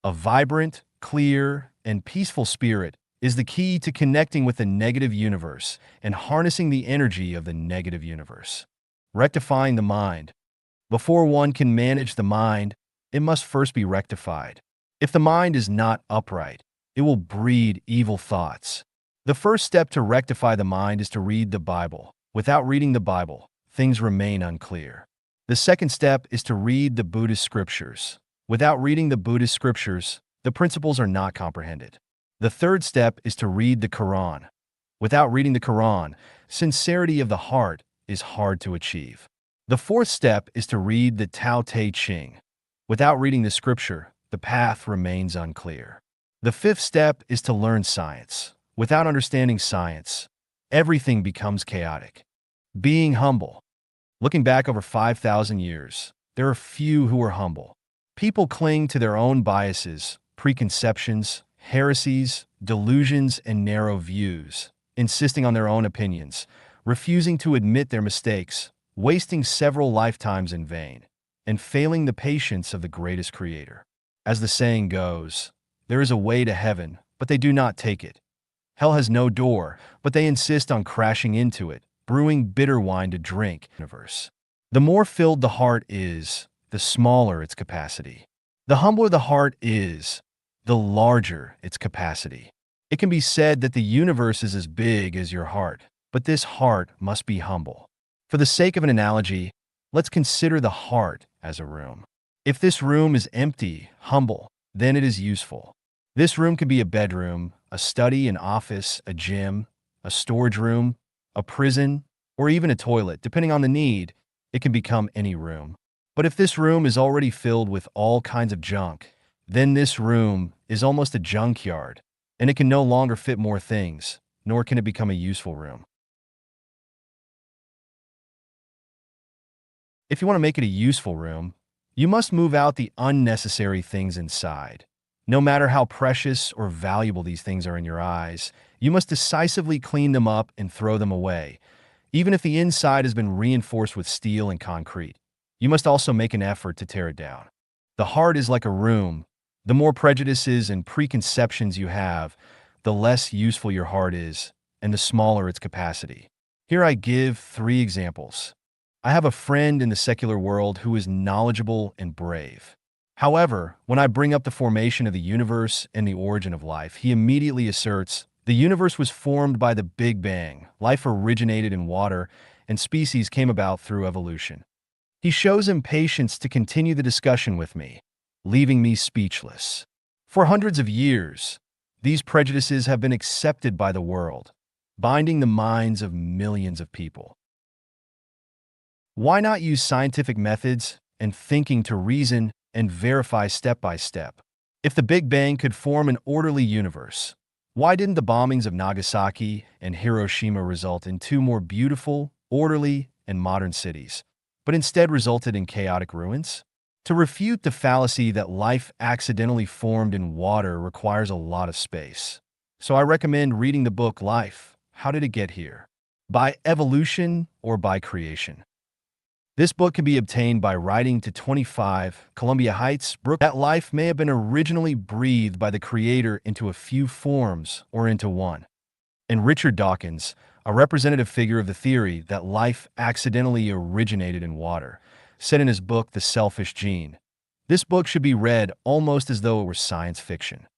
A vibrant, clear, and peaceful spirit is the key to connecting with the negative universe and harnessing the energy of the negative universe. Rectifying the mind. Before one can manage the mind, it must first be rectified. If the mind is not upright, it will breed evil thoughts. The first step to rectify the mind is to read the Bible. Without reading the Bible, things remain unclear. The second step is to read the Buddhist scriptures. Without reading the Buddhist scriptures, the principles are not comprehended. The third step is to read the Quran. Without reading the Quran, sincerity of the heart is hard to achieve. The fourth step is to read the Tao Te Ching. Without reading the scripture, the path remains unclear. The fifth step is to learn science. Without understanding science, everything becomes chaotic. Being humble. Looking back over 5,000 years, there are few who are humble. People cling to their own biases, preconceptions, heresies, delusions, and narrow views, insisting on their own opinions, refusing to admit their mistakes, wasting several lifetimes in vain, and failing the patience of the greatest creator. As the saying goes, there is a way to heaven, but they do not take it. Hell has no door, but they insist on crashing into it, brewing bitter wine to drink. The more filled the heart is, the smaller its capacity. The humbler the heart is, the larger its capacity. It can be said that the universe is as big as your heart, but this heart must be humble. For the sake of an analogy, let's consider the heart as a room. If this room is empty, humble, then it is useful. This room could be a bedroom, a study, an office, a gym, a storage room, a prison, or even a toilet. Depending on the need, it can become any room. But if this room is already filled with all kinds of junk, then this room is almost a junkyard, and it can no longer fit more things, nor can it become a useful room. If you want to make it a useful room, you must move out the unnecessary things inside. No matter how precious or valuable these things are in your eyes, you must decisively clean them up and throw them away, even if the inside has been reinforced with steel and concrete. You must also make an effort to tear it down. The heart is like a room. The more prejudices and preconceptions you have, the less useful your heart is, and the smaller its capacity. Here I give 3 examples. I have a friend in the secular world who is knowledgeable and brave. However, when I bring up the formation of the universe and the origin of life, he immediately asserts, the universe was formed by the Big Bang, life originated in water, and species came about through evolution. He shows impatience to continue the discussion with me, leaving me speechless. For hundreds of years, these prejudices have been accepted by the world, binding the minds of millions of people. Why not use scientific methods and thinking to reason and verify step by step? If the Big Bang could form an orderly universe, why didn't the bombings of Nagasaki and Hiroshima result in 2 more beautiful, orderly, and modern cities, but instead resulted in chaotic ruins? To refute the fallacy that life accidentally formed in water requires a lot of space. So I recommend reading the book Life, How Did It Get Here? By evolution or by creation. This book can be obtained by writing to 25 Columbia Heights, Brooklyn. That life may have been originally breathed by the Creator into a few forms or into one. And Richard Dawkins, a representative figure of the theory that life accidentally originated in water, said in his book The Selfish Gene, this book should be read almost as though it were science fiction.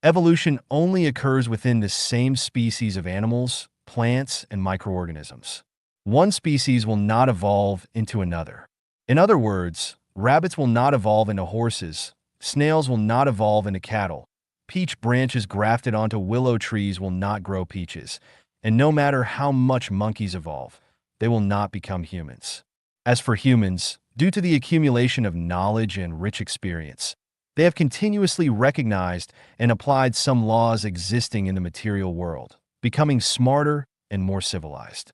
Evolution only occurs within the same species of animals, plants, and microorganisms. One species will not evolve into another. In other words, rabbits will not evolve into horses, snails will not evolve into cattle, peach branches grafted onto willow trees will not grow peaches, and no matter how much monkeys evolve, they will not become humans. As for humans, due to the accumulation of knowledge and rich experience, they have continuously recognized and applied some laws existing in the material world, becoming smarter and more civilized.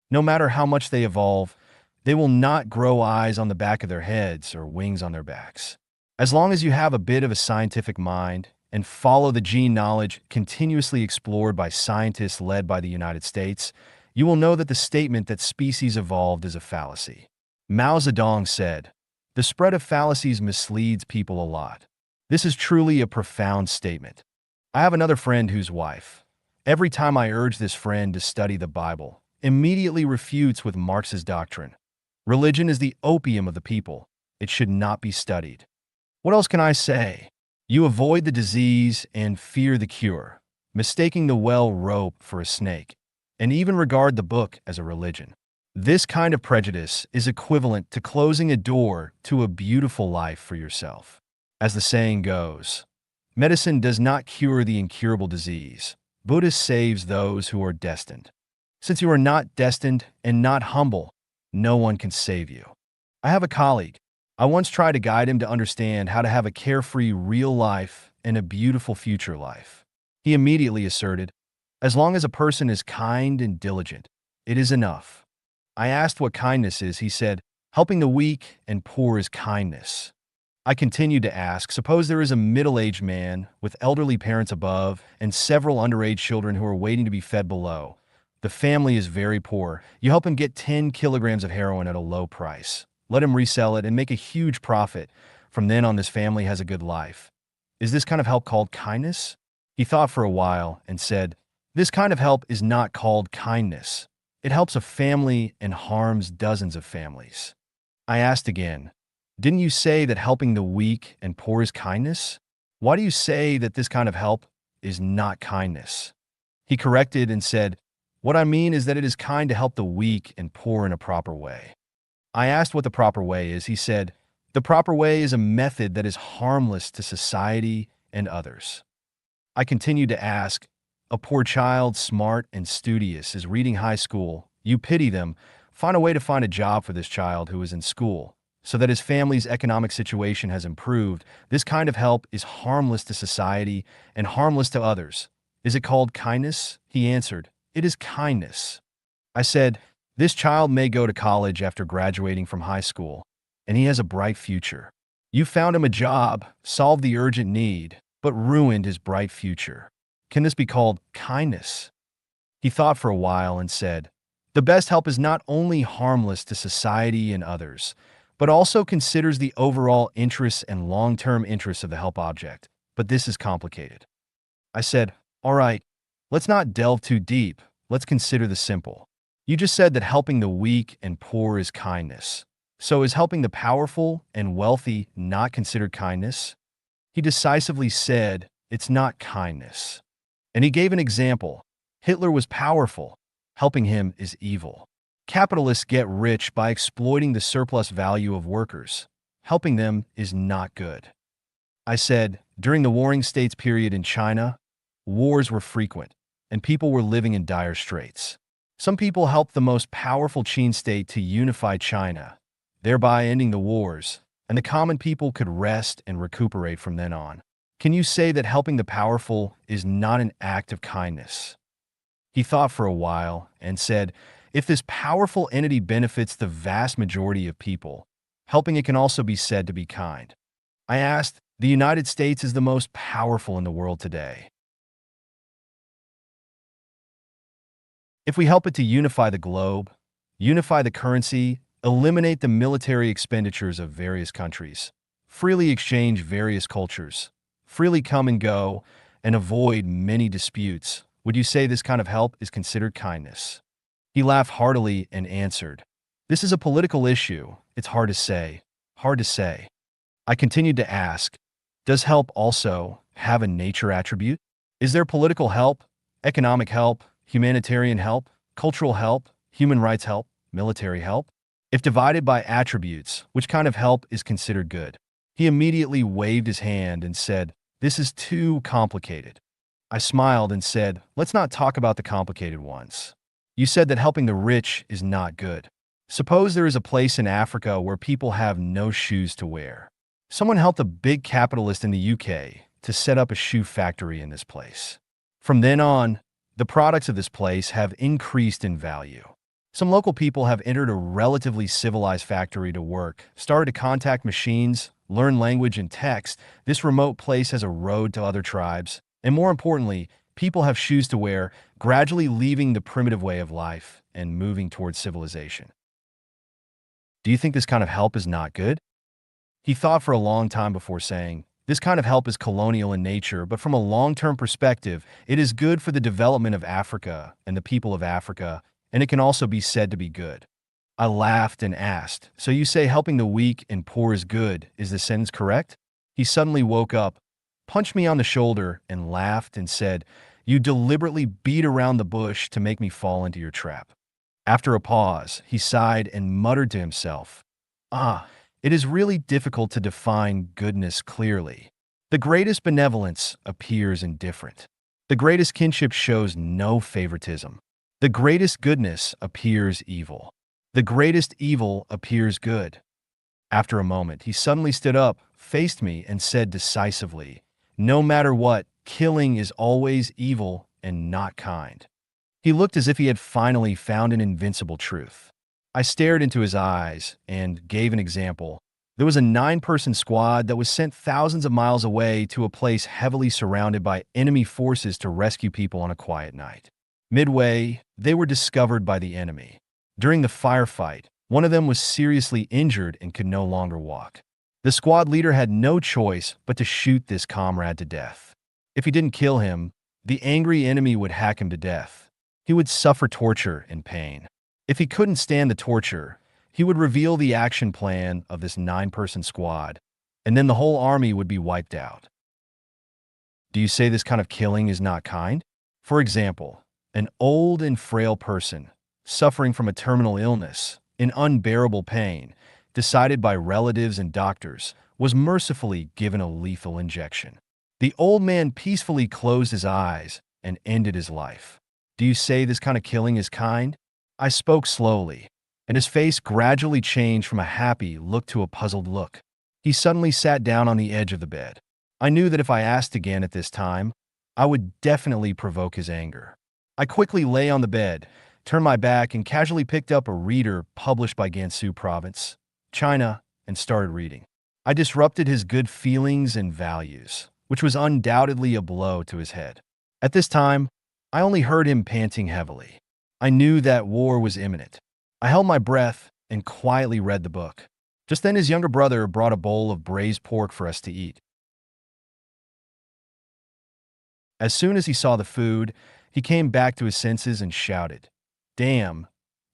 No matter how much they evolve, they will not grow eyes on the back of their heads or wings on their backs. As long as you have a bit of a scientific mind and follow the gene knowledge continuously explored by scientists led by the United States, you will know that the statement that species evolved is a fallacy. Mao Zedong said, The spread of fallacies misleads people a lot. This is truly a profound statement. I have another friend whose wife, every time I urge this friend to study the Bible, immediately refutes with Marx's doctrine. Religion is the opium of the people. It should not be studied. What else can I say? You avoid the disease and fear the cure, mistaking the well rope for a snake, and even regard the book as a religion. This kind of prejudice is equivalent to closing a door to a beautiful life for yourself. As the saying goes, medicine does not cure the incurable disease. Buddha saves those who are destined. Since you are not destined and not humble, no one can save you. I have a colleague. I once tried to guide him to understand how to have a carefree real life and a beautiful future life. He immediately asserted, as long as a person is kind and diligent, it is enough. I asked what kindness is. He said, helping the weak and poor is kindness. I continued to ask, suppose there is a middle-aged man with elderly parents above and several underage children who are waiting to be fed below. The family is very poor. You help him get 10 kilograms of heroin at a low price. Let him resell it and make a huge profit. From then on, this family has a good life. Is this kind of help called kindness? He thought for a while and said, this kind of help is not called kindness. It helps a family and harms dozens of families. I asked again, didn't you say that helping the weak and poor is kindness? Why do you say that this kind of help is not kindness? He corrected and said, what I mean is that it is kind to help the weak and poor in a proper way. I asked what the proper way is. He said, the proper way is a method that is harmless to society and others. I continued to ask, a poor child, smart and studious, is reading high school. You pity them. Find a way to find a job for this child who is in school, so that his family's economic situation has improved. This kind of help is harmless to society and harmless to others. Is it called kindness? He answered, it is kindness. I said, this child may go to college after graduating from high school, and he has a bright future. You found him a job, solved the urgent need, but ruined his bright future. Can this be called kindness? He thought for a while and said, the best help is not only harmless to society and others, but also considers the overall interests and long-term interests of the help object. But this is complicated. I said, all right, let's not delve too deep. Let's consider the simple. You just said that helping the weak and poor is kindness. So is helping the powerful and wealthy not considered kindness? He decisively said, it's not kindness. And he gave an example. Hitler was powerful. Helping him is evil. Capitalists get rich by exploiting the surplus value of workers. Helping them is not good. I said, during the Warring States period in China, wars were frequent, and people were living in dire straits. Some people helped the most powerful Qin state to unify China, thereby ending the wars, and the common people could rest and recuperate from then on. Can you say that helping the powerful is not an act of kindness? He thought for a while and said, if this powerful entity benefits the vast majority of people, helping it can also be said to be kind. I asked, the United States is the most powerful in the world today. If we help it to unify the globe, unify the currency, eliminate the military expenditures of various countries, freely exchange various cultures, freely come and go, and avoid many disputes, would you say this kind of help is considered kindness? He laughed heartily and answered, this is a political issue. It's hard to say. Hard to say. I continued to ask, does help also have a nature attribute? Is there political help, economic help, humanitarian help, cultural help, human rights help, military help? If divided by attributes, which kind of help is considered good? He immediately waved his hand and said, this is too complicated. I smiled and said, let's not talk about the complicated ones. You said that helping the rich is not good. Suppose there is a place in Africa where people have no shoes to wear. Someone helped a big capitalist in the UK to set up a shoe factory in this place. From then on, the products of this place have increased in value. Some local people have entered a relatively civilized factory to work, started to contact machines, learn language and text. This remote place has a road to other tribes. And more importantly, people have shoes to wear, gradually leaving the primitive way of life and moving towards civilization. Do you think this kind of help is not good? He thought for a long time before saying, "This kind of help is colonial in nature, but from a long-term perspective, it is good for the development of Africa and the people of Africa, and it can also be said to be good." I laughed and asked, "So you say helping the weak and poor is good, is the sentence correct?" He suddenly woke up, punched me on the shoulder, and laughed and said, "You deliberately beat around the bush to make me fall into your trap." After a pause, he sighed and muttered to himself, "Ah, it is really difficult to define goodness clearly. The greatest benevolence appears indifferent. The greatest kinship shows no favoritism. The greatest goodness appears evil. The greatest evil appears good." After a moment, he suddenly stood up, faced me, and said decisively, "No matter what, killing is always evil and not kind." He looked as if he had finally found an invincible truth. I stared into his eyes and gave an example. There was a 9-person squad that was sent thousands of miles away to a place heavily surrounded by enemy forces to rescue people on a quiet night. Midway, they were discovered by the enemy. During the firefight, one of them was seriously injured and could no longer walk. The squad leader had no choice but to shoot this comrade to death. If he didn't kill him, the angry enemy would hack him to death. He would suffer torture and pain. If he couldn't stand the torture, he would reveal the action plan of this 9-person squad, and then the whole army would be wiped out. Do you say this kind of killing is not kind? For example, an old and frail person, suffering from a terminal illness, in unbearable pain, decided by relatives and doctors, was mercifully given a lethal injection. The old man peacefully closed his eyes and ended his life. Do you say this kind of killing is kind? I spoke slowly, and his face gradually changed from a happy look to a puzzled look. He suddenly sat down on the edge of the bed. I knew that if I asked again at this time, I would definitely provoke his anger. I quickly lay on the bed, turned my back, and casually picked up a reader published by Gansu Province, China, and started reading. I disrupted his good feelings and values, which was undoubtedly a blow to his head. At this time, I only heard him panting heavily. I knew that war was imminent. I held my breath and quietly read the book. Just then his younger brother brought a bowl of braised pork for us to eat. As soon as he saw the food, he came back to his senses and shouted, "Damn,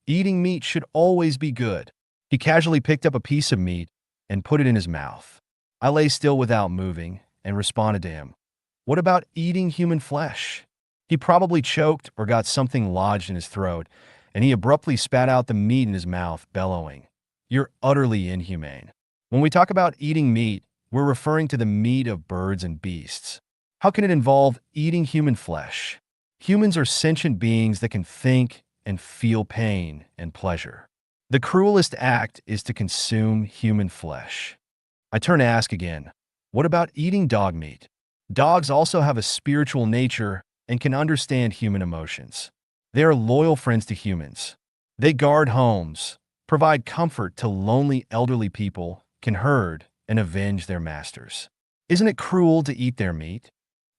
eating meat should always be good." He casually picked up a piece of meat and put it in his mouth. I lay still without moving and responded to him, "What about eating human flesh?" He probably choked or got something lodged in his throat, and he abruptly spat out the meat in his mouth, bellowing, "You're utterly inhumane." When we talk about eating meat, we're referring to the meat of birds and beasts. How can it involve eating human flesh? Humans are sentient beings that can think and feel pain and pleasure. The cruelest act is to consume human flesh. I turn to ask again, what about eating dog meat? Dogs also have a spiritual nature and can understand human emotions. They are loyal friends to humans. They guard homes, provide comfort to lonely elderly people, can herd, and avenge their masters. Isn't it cruel to eat their meat?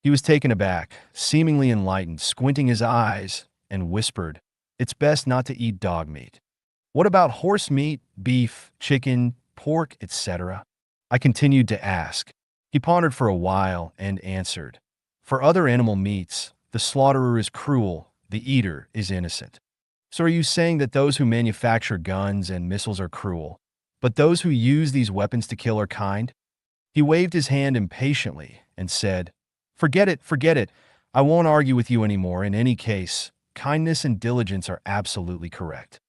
He was taken aback, seemingly enlightened, squinting his eyes, and whispered, "It's best not to eat dog meat." What about horse meat, beef, chicken, pork, etc.? I continued to ask. He pondered for a while and answered, "For other animal meats, the slaughterer is cruel, the eater is innocent." So are you saying that those who manufacture guns and missiles are cruel, but those who use these weapons to kill are kind? He waved his hand impatiently and said, forget it. I won't argue with you anymore. In any case, kindness and diligence are absolutely correct."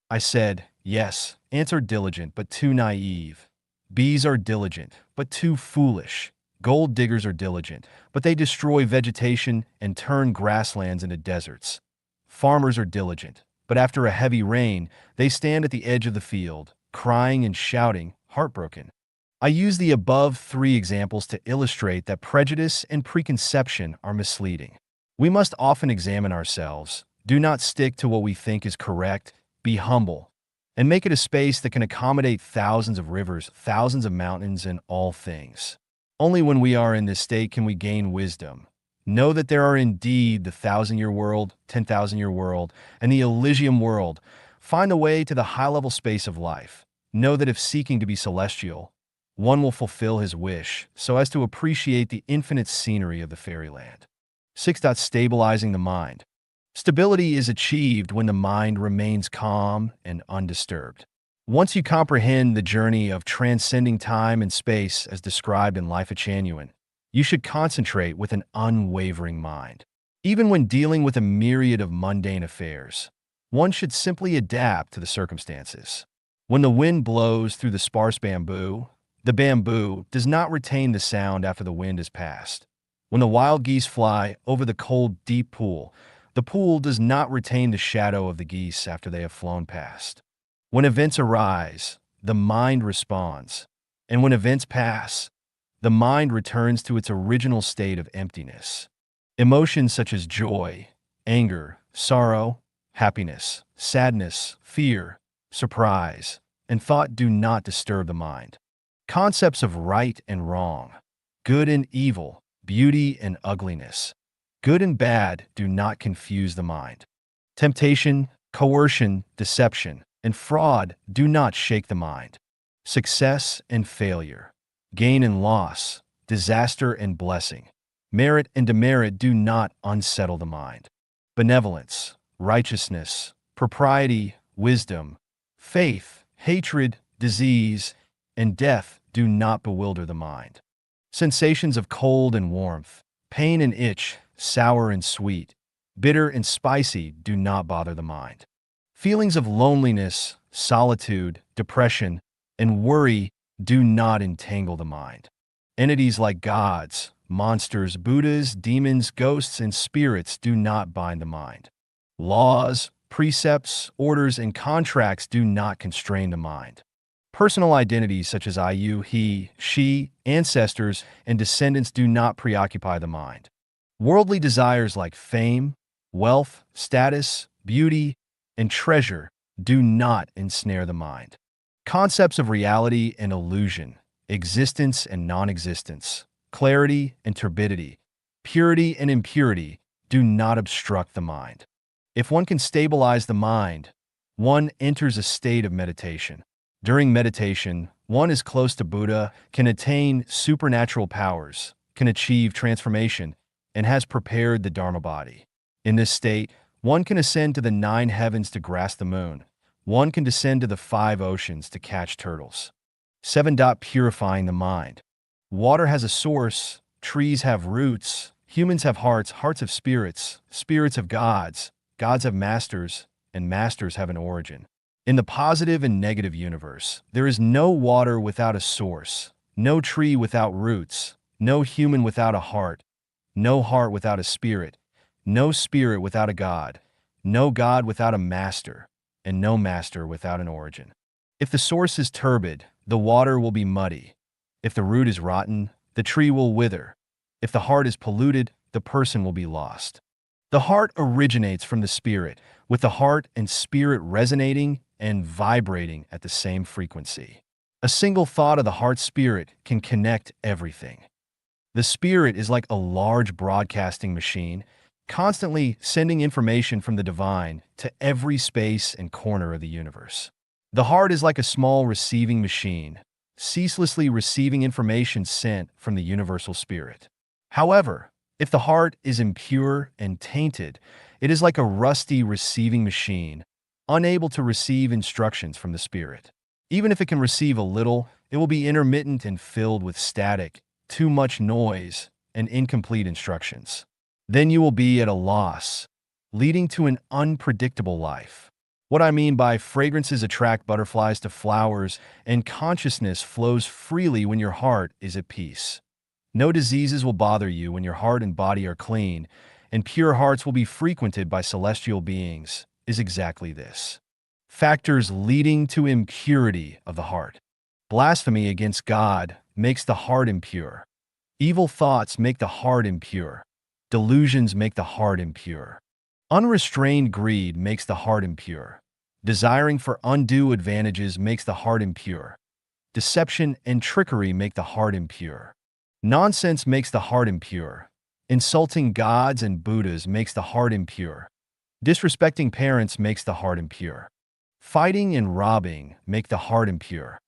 I said, "Yes," answered Diligent, "but too naive. Bees are diligent, but too foolish. Gold diggers are diligent, but they destroy vegetation and turn grasslands into deserts. Farmers are diligent, but after a heavy rain, they stand at the edge of the field, crying and shouting, heartbroken." I use the above 3 examples to illustrate that prejudice and preconception are misleading. We must often examine ourselves, do not stick to what we think is correct, be humble, and make it a space that can accommodate thousands of rivers, thousands of mountains, and all things. Only when we are in this state can we gain wisdom. Know that there are indeed the 1,000-year world, 10,000-year world, and the Elysium world, Find the way to the high-level space of life. Know that if seeking to be celestial, one will fulfill his wish so as to appreciate the infinite scenery of the fairyland. 6. Stabilizing the mind. Stability is achieved when the mind remains calm and undisturbed. Once you comprehend the journey of transcending time and space as described in Life of Chanyuan, you should concentrate with an unwavering mind. Even when dealing with a myriad of mundane affairs, one should simply adapt to the circumstances. When the wind blows through the sparse bamboo, the bamboo does not retain the sound after the wind has passed. When the wild geese fly over the cold, deep pool, the pool does not retain the shadow of the geese after they have flown past. When events arise, the mind responds. And when events pass, the mind returns to its original state of emptiness. Emotions such as joy, anger, sorrow, happiness, sadness, fear, surprise, and thought do not disturb the mind. Concepts of right and wrong, good and evil, beauty and ugliness, good and bad do not confuse the mind. Temptation, coercion, deception, and fraud do not shake the mind. Success and failure, gain and loss, disaster and blessing, merit and demerit do not unsettle the mind. Benevolence, righteousness, propriety, wisdom, faith, hatred, disease, and death do not bewilder the mind. Sensations of cold and warmth, pain and itch, sour and sweet, bitter and spicy do not bother the mind. Feelings of loneliness, solitude, depression, and worry do not entangle the mind. Entities like gods, monsters, Buddhas, demons, ghosts, and spirits do not bind the mind. Laws, precepts, orders, and contracts do not constrain the mind. Personal identities such as I, you, he, she, ancestors, and descendants do not preoccupy the mind. Worldly desires like fame, wealth, status, beauty, and treasure do not ensnare the mind. Concepts of reality and illusion, existence and non-existence, clarity and turbidity, purity and impurity do not obstruct the mind. If one can stabilize the mind, one enters a state of meditation. During meditation, one is close to Buddha, can attain supernatural powers, can achieve transformation, and has prepared the Dharma body. In this state, one can ascend to the 9 heavens to grasp the moon. One can descend to the 5 oceans to catch turtles. 7. Purifying the mind. Water has a source, trees have roots, humans have hearts, hearts have spirits, spirits have gods, gods have masters, and masters have an origin. In the positive and negative universe, there is no water without a source, no tree without roots, no human without a heart, no heart without a spirit, no spirit without a god, no god without a master, and no master without an origin. If the source is turbid, the water will be muddy. If the root is rotten, the tree will wither. If the heart is polluted, the person will be lost. The heart originates from the spirit, with the heart and spirit resonating and vibrating at the same frequency. A single thought of the heart-spirit can connect everything. The spirit is like a large broadcasting machine, constantly sending information from the divine to every space and corner of the universe. The heart is like a small receiving machine, ceaselessly receiving information sent from the universal spirit. However, if the heart is impure and tainted, it is like a rusty receiving machine, unable to receive instructions from the spirit. Even if it can receive a little, it will be intermittent and filled with static, too much noise, and incomplete instructions. Then you will be at a loss, leading to an unpredictable life. What I mean by fragrances attract butterflies to flowers, and consciousness flows freely when your heart is at peace. No diseases will bother you when your heart and body are clean, and pure hearts will be frequented by celestial beings, is exactly this. Factors leading to impurity of the heart. Blasphemy against God makes the heart impure. Evil thoughts make the heart impure. Delusions make the heart impure. Unrestrained greed makes the heart impure. Desiring for undue advantages makes the heart impure. Deception and trickery make the heart impure. Nonsense makes the heart impure. Insulting gods and Buddhas makes the heart impure. Disrespecting parents makes the heart impure. Fighting and robbing make the heart impure.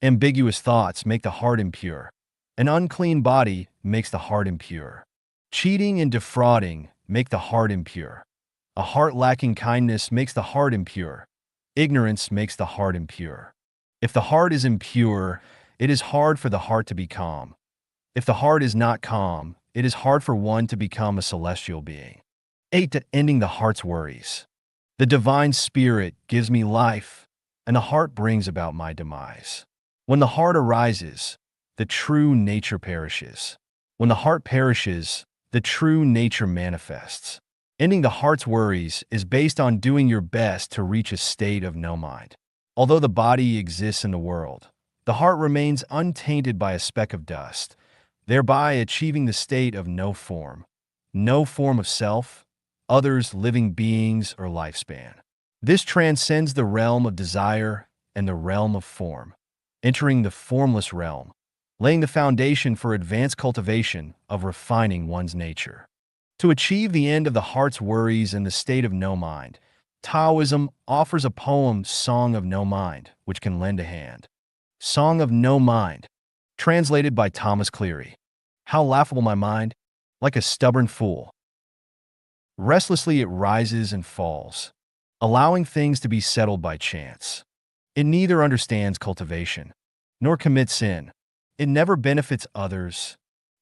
Ambiguous thoughts make the heart impure. An unclean body makes the heart impure. Cheating and defrauding make the heart impure. A heart lacking kindness makes the heart impure. Ignorance makes the heart impure. If the heart is impure, it is hard for the heart to be calm. If the heart is not calm, it is hard for one to become a celestial being. 8. Ending the heart's worries. The divine spirit gives me life, and the heart brings about my demise. When the heart arises, the true nature perishes. When the heart perishes, the true nature manifests. Ending the heart's worries is based on doing your best to reach a state of no mind. Although the body exists in the world, the heart remains untainted by a speck of dust, thereby achieving the state of no form of self, others, living beings, or lifespan. This transcends the realm of desire and the realm of form, entering the formless realm, laying the foundation for advanced cultivation of refining one's nature. To achieve the end of the heart's worries and the state of no mind, Taoism offers a poem, Song of No Mind, which can lend a hand. Song of No Mind, translated by Thomas Cleary. How laughable my mind, like a stubborn fool. Restlessly it rises and falls, allowing things to be settled by chance. It neither understands cultivation, nor commits sin. It never benefits others,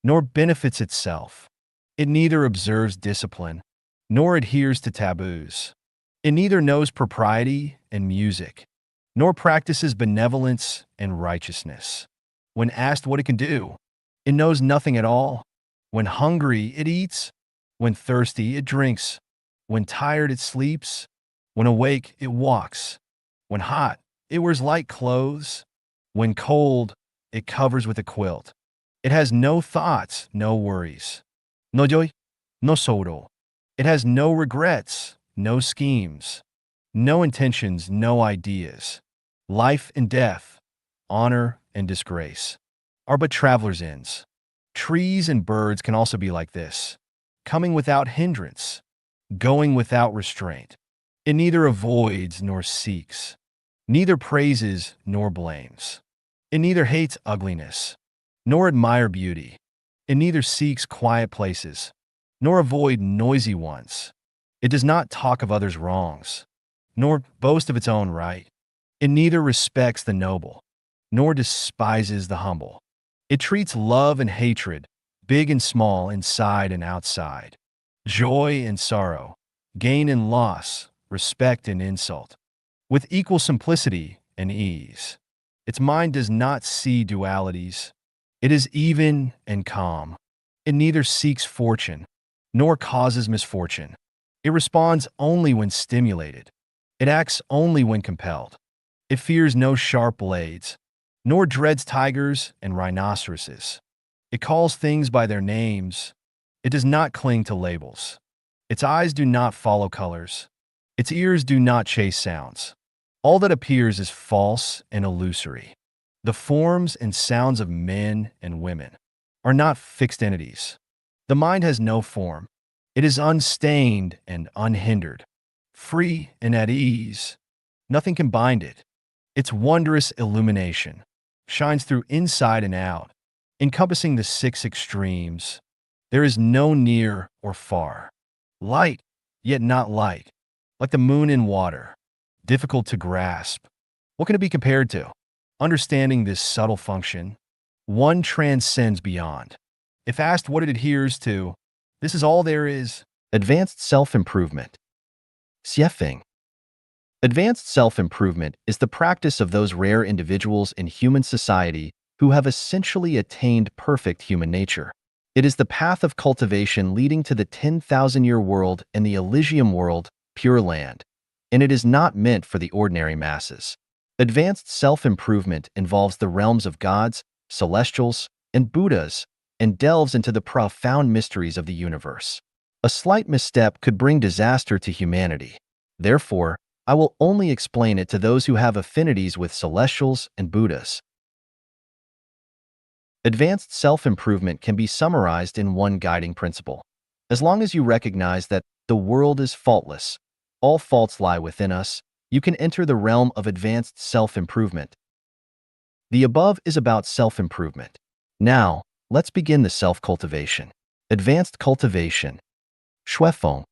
nor benefits itself. It neither observes discipline, nor adheres to taboos. It neither knows propriety and music, nor practices benevolence and righteousness. When asked what it can do, it knows nothing at all. When hungry, it eats. When thirsty, it drinks. When tired, it sleeps. When awake, it walks. When hot, it wears light clothes. When cold, it covers with a quilt. It has no thoughts, no worries. No joy, no sorrow. It has no regrets, no schemes, no intentions, no ideas. Life and death, honor and disgrace, are but travelers' inns. Trees and birds can also be like this, coming without hindrance, going without restraint. It neither avoids nor seeks, neither praises nor blames. It neither hates ugliness, nor admire beauty. It neither seeks quiet places, nor avoid noisy ones. It does not talk of others' wrongs, nor boast of its own right. It neither respects the noble, nor despises the humble. It treats love and hatred, big and small, inside and outside, joy and sorrow, gain and loss, respect and insult, with equal simplicity and ease. Its mind does not see dualities. It is even and calm. It neither seeks fortune, nor causes misfortune. It responds only when stimulated. It acts only when compelled. It fears no sharp blades, nor dreads tigers and rhinoceroses. It calls things by their names. It does not cling to labels. Its eyes do not follow colors. Its ears do not chase sounds. All that appears is false and illusory. The forms and sounds of men and women are not fixed entities. The mind has no form. It is unstained and unhindered, free and at ease. Nothing can bind it. Its wondrous illumination shines through inside and out, encompassing the six extremes. There is no near or far. Light, yet not light, like the moon in water, difficult to grasp. What can it be compared to? Understanding this subtle function, one transcends beyond. If asked what it adheres to, this is all there is. Advanced self-improvement. Xiefeng. Advanced self-improvement is the practice of those rare individuals in human society who have essentially attained perfect human nature. It is the path of cultivation leading to the 10,000-year world and the Elysium world, Pure Land, and it is not meant for the ordinary masses. Advanced self-improvement involves the realms of gods, celestials, and Buddhas, and delves into the profound mysteries of the universe. A slight misstep could bring disaster to humanity. Therefore, I will only explain it to those who have affinities with celestials and Buddhas. Advanced self-improvement can be summarized in one guiding principle. As long as you recognize that the world is faultless, all faults lie within us, you can enter the realm of advanced self-improvement. The above is about self-improvement. Now, let's begin the self-cultivation. Advanced cultivation. Shuifeng.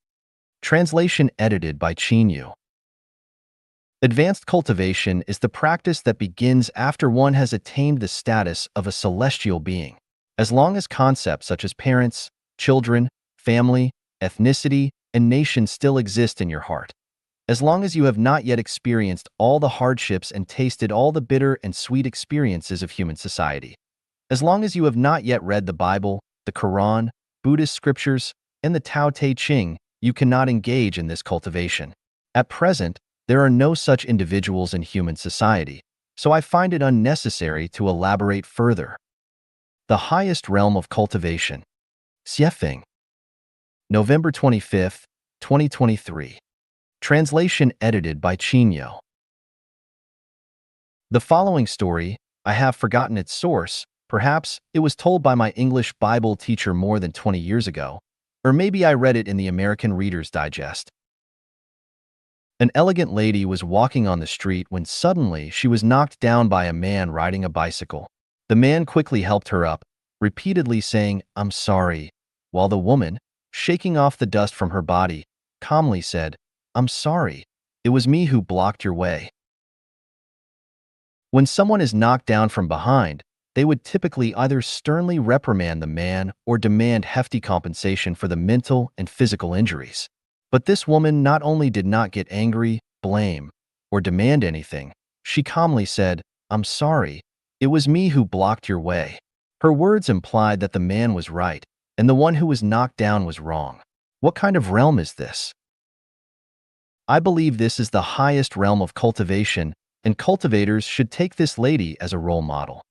Translation edited by Qin Yu. Advanced cultivation is the practice that begins after one has attained the status of a celestial being. As long as concepts such as parents, children, family, ethnicity, and nation still exist in your heart, as long as you have not yet experienced all the hardships and tasted all the bitter and sweet experiences of human society, as long as you have not yet read the Bible, the Quran, Buddhist scriptures, and the Tao Te Ching, you cannot engage in this cultivation. At present, there are no such individuals in human society, so I find it unnecessary to elaborate further. The highest realm of cultivation. Xiefeng. November 25, 2023. Translation edited by Qin Yu. The following story, I have forgotten its source, perhaps it was told by my English Bible teacher more than 20 years ago, or maybe I read it in the American Reader's Digest. An elegant lady was walking on the street when suddenly she was knocked down by a man riding a bicycle. The man quickly helped her up, repeatedly saying, "I'm sorry," while the woman, shaking off the dust from her body, calmly said, "I'm sorry. It was me who blocked your way." When someone is knocked down from behind, they would typically either sternly reprimand the man or demand hefty compensation for the mental and physical injuries. But this woman not only did not get angry, blame, or demand anything, she calmly said, "I'm sorry. It was me who blocked your way." Her words implied that the man was right, and the one who was knocked down was wrong. What kind of realm is this? I believe this is the highest realm of cultivation, and cultivators should take this lady as a role model.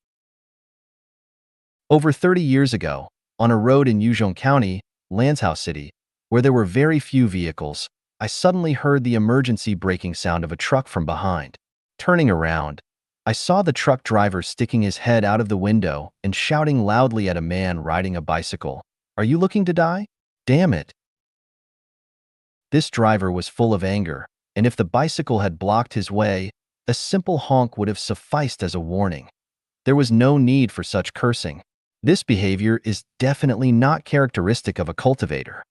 Over 30 years ago, on a road in Yuzhong County, Lanzhou City, where there were very few vehicles, I suddenly heard the emergency braking sound of a truck from behind. Turning around, I saw the truck driver sticking his head out of the window and shouting loudly at a man riding a bicycle, "Are you looking to die? Damn it!" This driver was full of anger, and if the bicycle had blocked his way, a simple honk would have sufficed as a warning. There was no need for such cursing. This behavior is definitely not characteristic of a cultivator.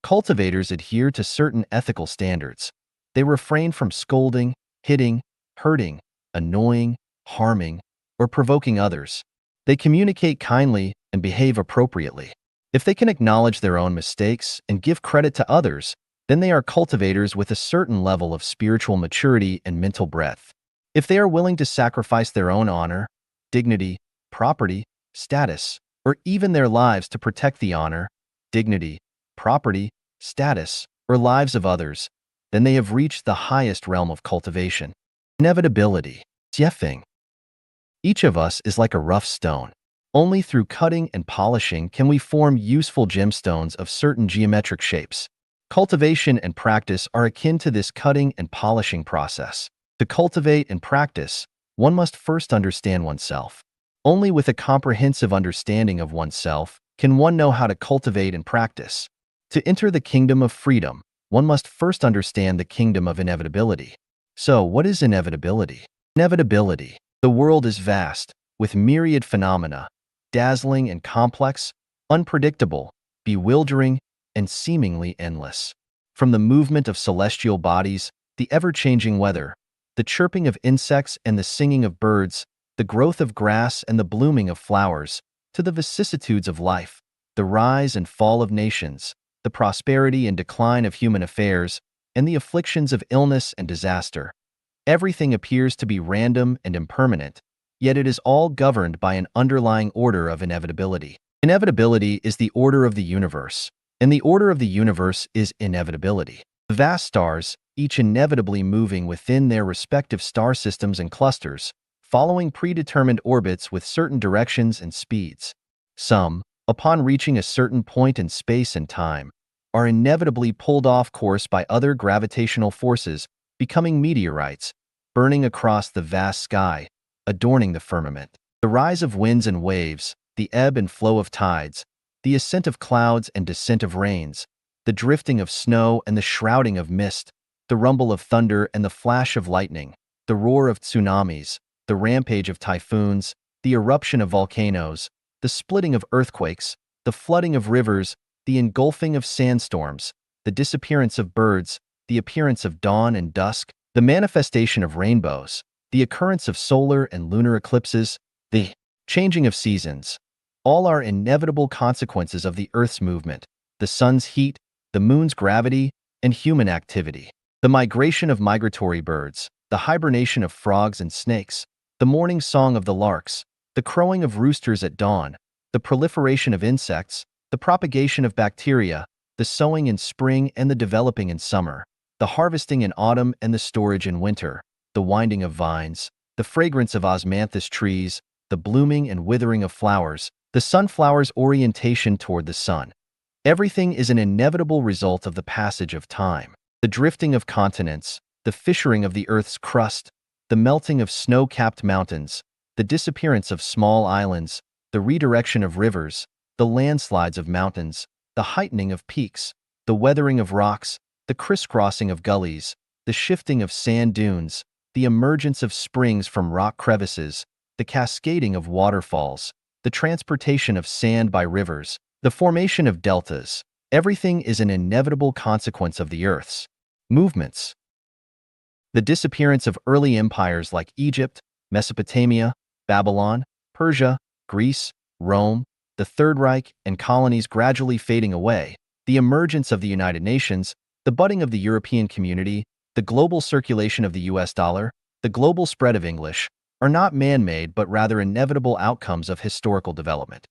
Cultivators adhere to certain ethical standards. They refrain from scolding, hitting, hurting, annoying, harming, or provoking others. They communicate kindly and behave appropriately. If they can acknowledge their own mistakes and give credit to others, then they are cultivators with a certain level of spiritual maturity and mental breadth. If they are willing to sacrifice their own honor, dignity, property, status, or even their lives to protect the honor, dignity, property, status, or lives of others, then they have reached the highest realm of cultivation. Inevitability. Xiefeng. Each of us is like a rough stone. Only through cutting and polishing can we form useful gemstones of certain geometric shapes. Cultivation and practice are akin to this cutting and polishing process. To cultivate and practice, one must first understand oneself. Only with a comprehensive understanding of oneself can one know how to cultivate and practice. To enter the kingdom of freedom, one must first understand the kingdom of inevitability. So, what is inevitability? Inevitability. The world is vast, with myriad phenomena, dazzling and complex, unpredictable, bewildering, and seemingly endless. From the movement of celestial bodies, the ever-changing weather, the chirping of insects and the singing of birds, the growth of grass and the blooming of flowers, to the vicissitudes of life, the rise and fall of nations, the prosperity and decline of human affairs, and the afflictions of illness and disaster. Everything appears to be random and impermanent, yet it is all governed by an underlying order of inevitability. Inevitability is the order of the universe, and the order of the universe is inevitability. The vast stars, each inevitably moving within their respective star systems and clusters, following predetermined orbits with certain directions and speeds. Some, upon reaching a certain point in space and time, are inevitably pulled off course by other gravitational forces, becoming meteorites, burning across the vast sky, adorning the firmament. The rise of winds and waves, the ebb and flow of tides, the ascent of clouds and descent of rains, the drifting of snow and the shrouding of mist, the rumble of thunder and the flash of lightning, the roar of tsunamis, the rampage of typhoons, the eruption of volcanoes, the splitting of earthquakes, the flooding of rivers, the engulfing of sandstorms, the disappearance of birds, the appearance of dawn and dusk, the manifestation of rainbows, the occurrence of solar and lunar eclipses, the changing of seasons. All are inevitable consequences of the Earth's movement, the sun's heat, the moon's gravity, and human activity. The migration of migratory birds, the hibernation of frogs and snakes, the morning song of the larks, the crowing of roosters at dawn, the proliferation of insects, the propagation of bacteria, the sowing in spring and the developing in summer, the harvesting in autumn and the storage in winter, the winding of vines, the fragrance of osmanthus trees, the blooming and withering of flowers, the sunflower's orientation toward the sun. Everything is an inevitable result of the passage of time. The drifting of continents, the fissuring of the Earth's crust, the melting of snow-capped mountains, the disappearance of small islands, the redirection of rivers, the landslides of mountains, the heightening of peaks, the weathering of rocks, the crisscrossing of gullies, the shifting of sand dunes, the emergence of springs from rock crevices, the cascading of waterfalls, the transportation of sand by rivers, the formation of deltas. Everything is an inevitable consequence of the Earth's movements. The disappearance of early empires like Egypt, Mesopotamia, Babylon, Persia, Greece, Rome, the Third Reich, and colonies gradually fading away, the emergence of the United Nations, the budding of the European community, the global circulation of the US dollar, the global spread of English, are not man-made but rather inevitable outcomes of historical development.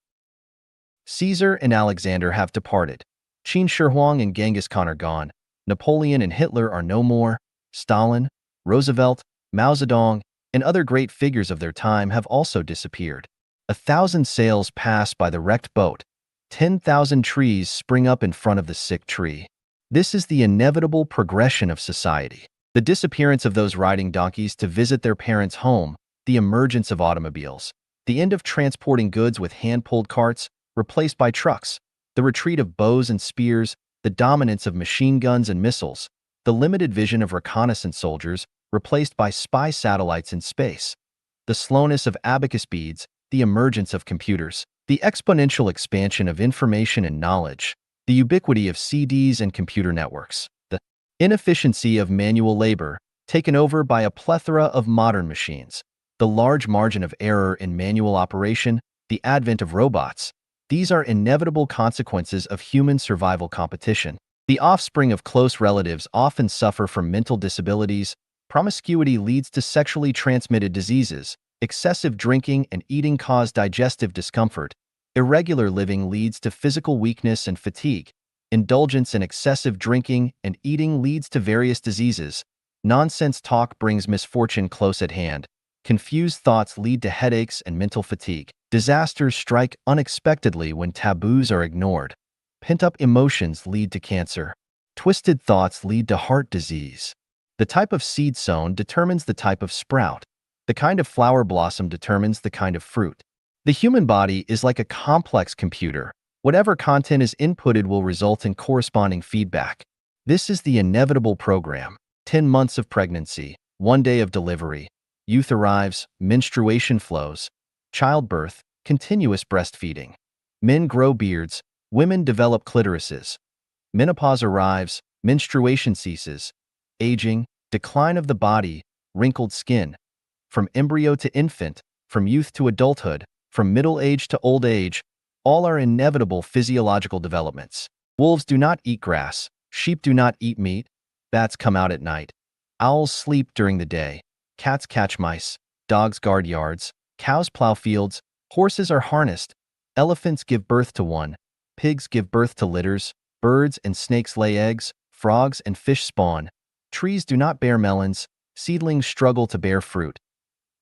Caesar and Alexander have departed. Qin Shi Huang and Genghis Khan are gone. Napoleon and Hitler are no more. Stalin, Roosevelt, Mao Zedong, and other great figures of their time have also disappeared. 1,000 sails pass by the wrecked boat. 10,000 trees spring up in front of the sick tree. This is the inevitable progression of society. The disappearance of those riding donkeys to visit their parents' home, the emergence of automobiles, the end of transporting goods with hand-pulled carts, replaced by trucks, the retreat of bows and spears, the dominance of machine guns and missiles, the limited vision of reconnaissance soldiers, replaced by spy satellites in space, the slowness of abacus beads, the emergence of computers, the exponential expansion of information and knowledge, the ubiquity of CDs and computer networks, the inefficiency of manual labor, taken over by a plethora of modern machines, the large margin of error in manual operation, the advent of robots. These are inevitable consequences of human survival competition. The offspring of close relatives often suffer from mental disabilities. Promiscuity leads to sexually transmitted diseases. Excessive drinking and eating cause digestive discomfort. Irregular living leads to physical weakness and fatigue. Indulgence in excessive drinking and eating leads to various diseases. Nonsense talk brings misfortune close at hand. Confused thoughts lead to headaches and mental fatigue. Disasters strike unexpectedly when taboos are ignored. Pent-up emotions lead to cancer. Twisted thoughts lead to heart disease. The type of seed sown determines the type of sprout. The kind of flower blossom determines the kind of fruit. The human body is like a complex computer. Whatever content is inputted will result in corresponding feedback. This is the inevitable program. 10 months of pregnancy, 1 day of delivery. Youth arrives, menstruation flows. Childbirth, continuous breastfeeding. Men grow beards, women develop clitorises. Menopause arrives, menstruation ceases. Aging, decline of the body, wrinkled skin. From embryo to infant, from youth to adulthood, from middle age to old age, all are inevitable physiological developments. Wolves do not eat grass, sheep do not eat meat, bats come out at night. Owls sleep during the day, cats catch mice, dogs guard yards, cows plow fields, horses are harnessed, elephants give birth to one, pigs give birth to litters, birds and snakes lay eggs, frogs and fish spawn. Trees do not bear melons, seedlings struggle to bear fruit.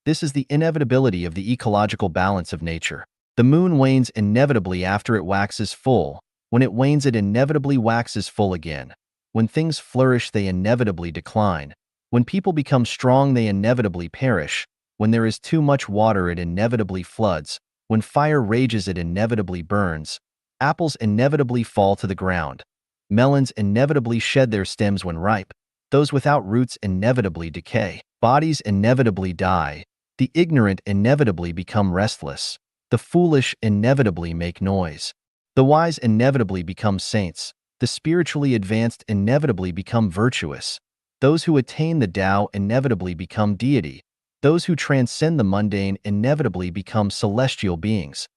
This is the inevitability of the ecological balance of nature. The moon wanes inevitably after it waxes full. When it wanes, it inevitably waxes full again. When things flourish, they inevitably decline. When people become strong, they inevitably perish. When there is too much water, it inevitably floods. When fire rages, it inevitably burns. Apples inevitably fall to the ground. Melons inevitably shed their stems when ripe. Those without roots inevitably decay. Bodies inevitably die. The ignorant inevitably become restless. The foolish inevitably make noise. The wise inevitably become saints. The spiritually advanced inevitably become virtuous. Those who attain the Tao inevitably become deity. Those who transcend the mundane inevitably become celestial beings.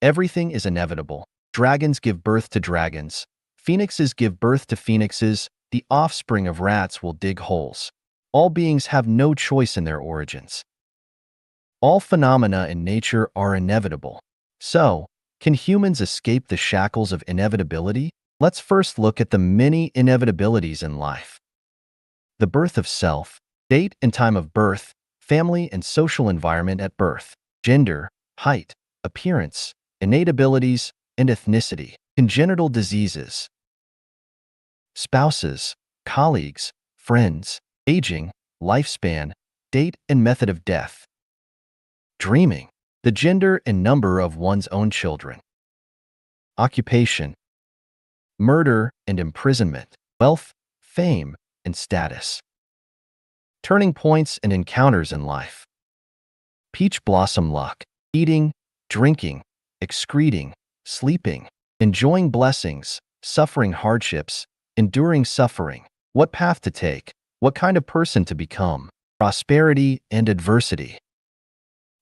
Everything is inevitable. Dragons give birth to dragons. Phoenixes give birth to phoenixes. The offspring of rats will dig holes. All beings have no choice in their origins. All phenomena in nature are inevitable. So, can humans escape the shackles of inevitability? Let's first look at the many inevitabilities in life. The birth of self, date and time of birth, family and social environment at birth, gender, height, appearance, innate abilities, and ethnicity, congenital diseases, spouses, colleagues, friends, aging, lifespan, date and method of death, dreaming, the gender and number of one's own children, occupation, murder and imprisonment, wealth, fame, and status, turning points and encounters in life, peach blossom luck, eating, drinking, excreting, sleeping, enjoying blessings, suffering hardships, enduring suffering, what path to take, what kind of person to become, prosperity and adversity,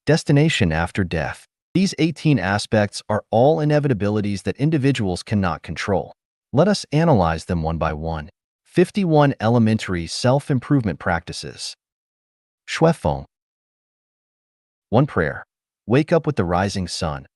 destination after death. These 18 aspects are all inevitabilities that individuals cannot control. Let us analyze them one by one. 51 elementary self-improvement practices. Shuifeng. 1 prayer. Wake up with the rising sun.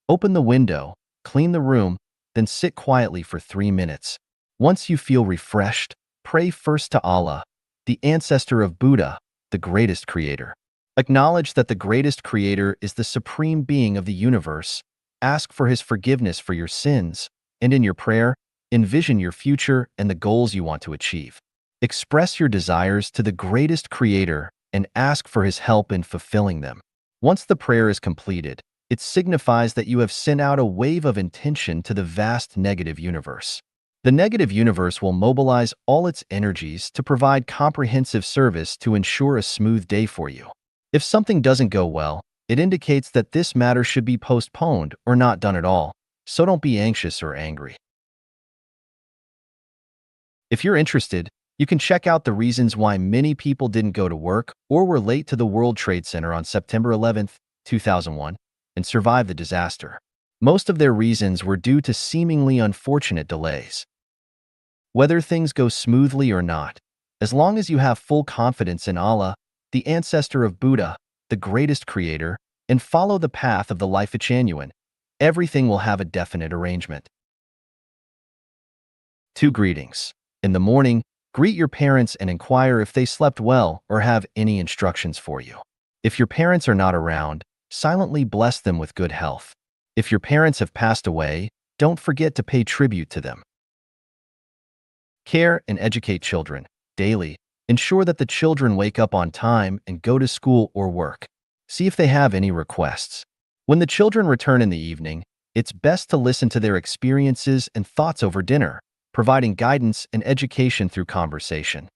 Open the window, clean the room, then sit quietly for 3 minutes. Once you feel refreshed, pray first to Allah, the ancestor of Buddha, the greatest creator. Acknowledge that the greatest creator is the supreme being of the universe. Ask for his forgiveness for your sins, and in your prayer, envision your future and the goals you want to achieve. Express your desires to the greatest creator and ask for his help in fulfilling them. Once the prayer is completed, it signifies that you have sent out a wave of intention to the vast negative universe. The negative universe will mobilize all its energies to provide comprehensive service to ensure a smooth day for you. If something doesn't go well, it indicates that this matter should be postponed or not done at all, so don't be anxious or angry. If you're interested, you can check out the reasons why many people didn't go to work or were late to the World Trade Center on September 11, 2001, and survived the disaster. Most of their reasons were due to seemingly unfortunate delays. Whether things go smoothly or not, as long as you have full confidence in Allah, the ancestor of Buddha, the greatest creator, and follow the path of the life of genuine, everything will have a definite arrangement. 2 greetings. In the morning, greet your parents and inquire if they slept well or have any instructions for you. If your parents are not around, silently bless them with good health. If your parents have passed away, don't forget to pay tribute to them. Care and educate children daily. Ensure that the children wake up on time and go to school or work. See if they have any requests. When the children return in the evening, it's best to listen to their experiences and thoughts over dinner, providing guidance and education through conversation.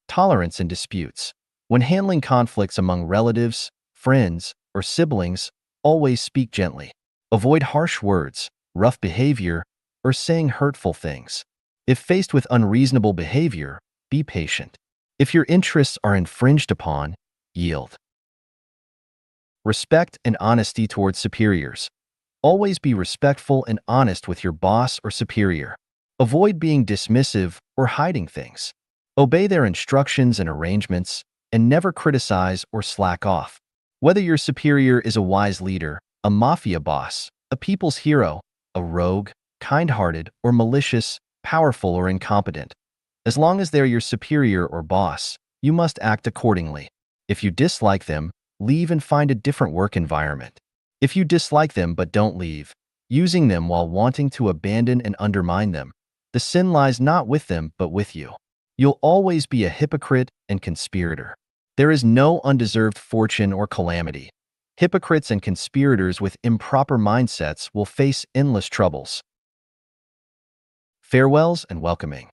Tolerance in disputes. When handling conflicts among relatives, friends, or siblings, always speak gently. Avoid harsh words, rough behavior, or saying hurtful things. If faced with unreasonable behavior, be patient. If your interests are infringed upon, yield. Respect and honesty towards superiors. Always be respectful and honest with your boss or superior. Avoid being dismissive or hiding things. Obey their instructions and arrangements, and never criticize or slack off. Whether your superior is a wise leader, a mafia boss, a people's hero, a rogue, kind-hearted, or malicious, powerful or incompetent, as long as they're your superior or boss, you must act accordingly. If you dislike them, leave and find a different work environment. If you dislike them but don't leave, using them while wanting to abandon and undermine them, the sin lies not with them but with you. You'll always be a hypocrite and conspirator. There is no undeserved fortune or calamity. Hypocrites and conspirators with improper mindsets will face endless troubles. Farewells and welcoming.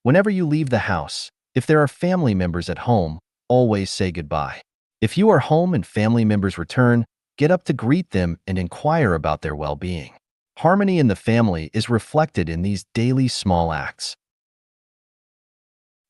Whenever you leave the house, if there are family members at home, always say goodbye. If you are home and family members return, get up to greet them and inquire about their well-being. Harmony in the family is reflected in these daily small acts.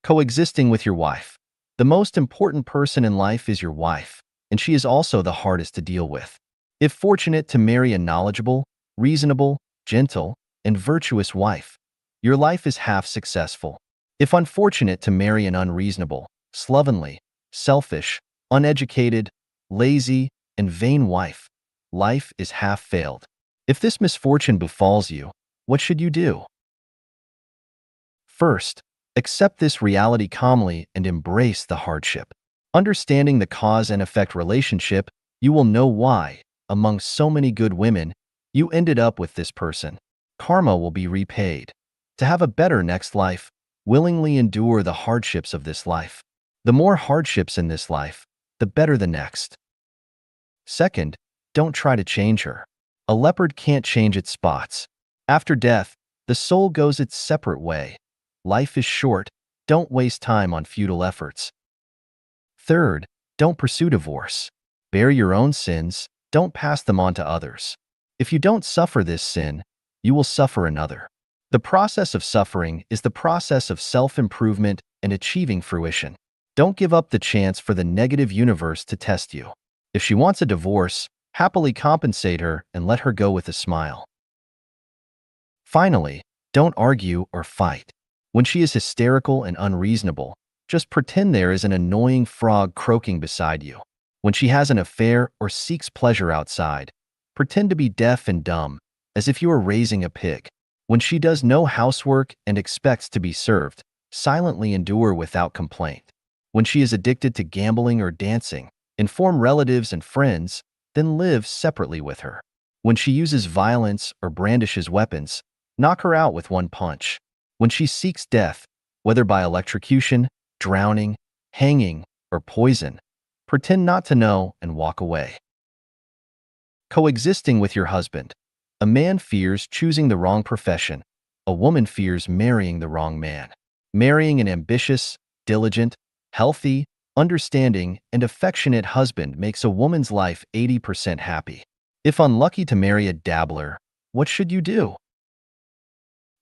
Coexisting with your wife. The most important person in life is your wife, and she is also the hardest to deal with. If fortunate to marry a knowledgeable, reasonable, gentle, and virtuous wife, your life is half successful. If unfortunate to marry an unreasonable, slovenly, selfish, uneducated, lazy, and vain wife, life is half failed. If this misfortune befalls you, what should you do? First, accept this reality calmly and embrace the hardship. Understanding the cause and effect relationship, you will know why, among so many good women, you ended up with this person. Karma will be repaid. To have a better next life, willingly endure the hardships of this life. The more hardships in this life, the better the next. Second, don't try to change her. A leopard can't change its spots. After death, the soul goes its separate way. Life is short. Don't waste time on futile efforts. Third, don't pursue divorce. Bear your own sins. Don't pass them on to others. If you don't suffer this sin, you will suffer another. The process of suffering is the process of self-improvement and achieving fruition. Don't give up the chance for the negative universe to test you. If she wants a divorce, happily compensate her and let her go with a smile. Finally, don't argue or fight. When she is hysterical and unreasonable, just pretend there is an annoying frog croaking beside you. When she has an affair or seeks pleasure outside, pretend to be deaf and dumb, as if you were raising a pig. When she does no housework and expects to be served, silently endure without complaint. When she is addicted to gambling or dancing, inform relatives and friends, then live separately with her. When she uses violence or brandishes weapons, knock her out with one punch. When she seeks death, whether by electrocution, drowning, hanging, or poison, pretend not to know and walk away. Coexisting with your husband. A man fears choosing the wrong profession. A woman fears marrying the wrong man. Marrying an ambitious, diligent, healthy, understanding, and affectionate husband makes a woman's life 80% happy. If unlucky to marry a dabbler, what should you do?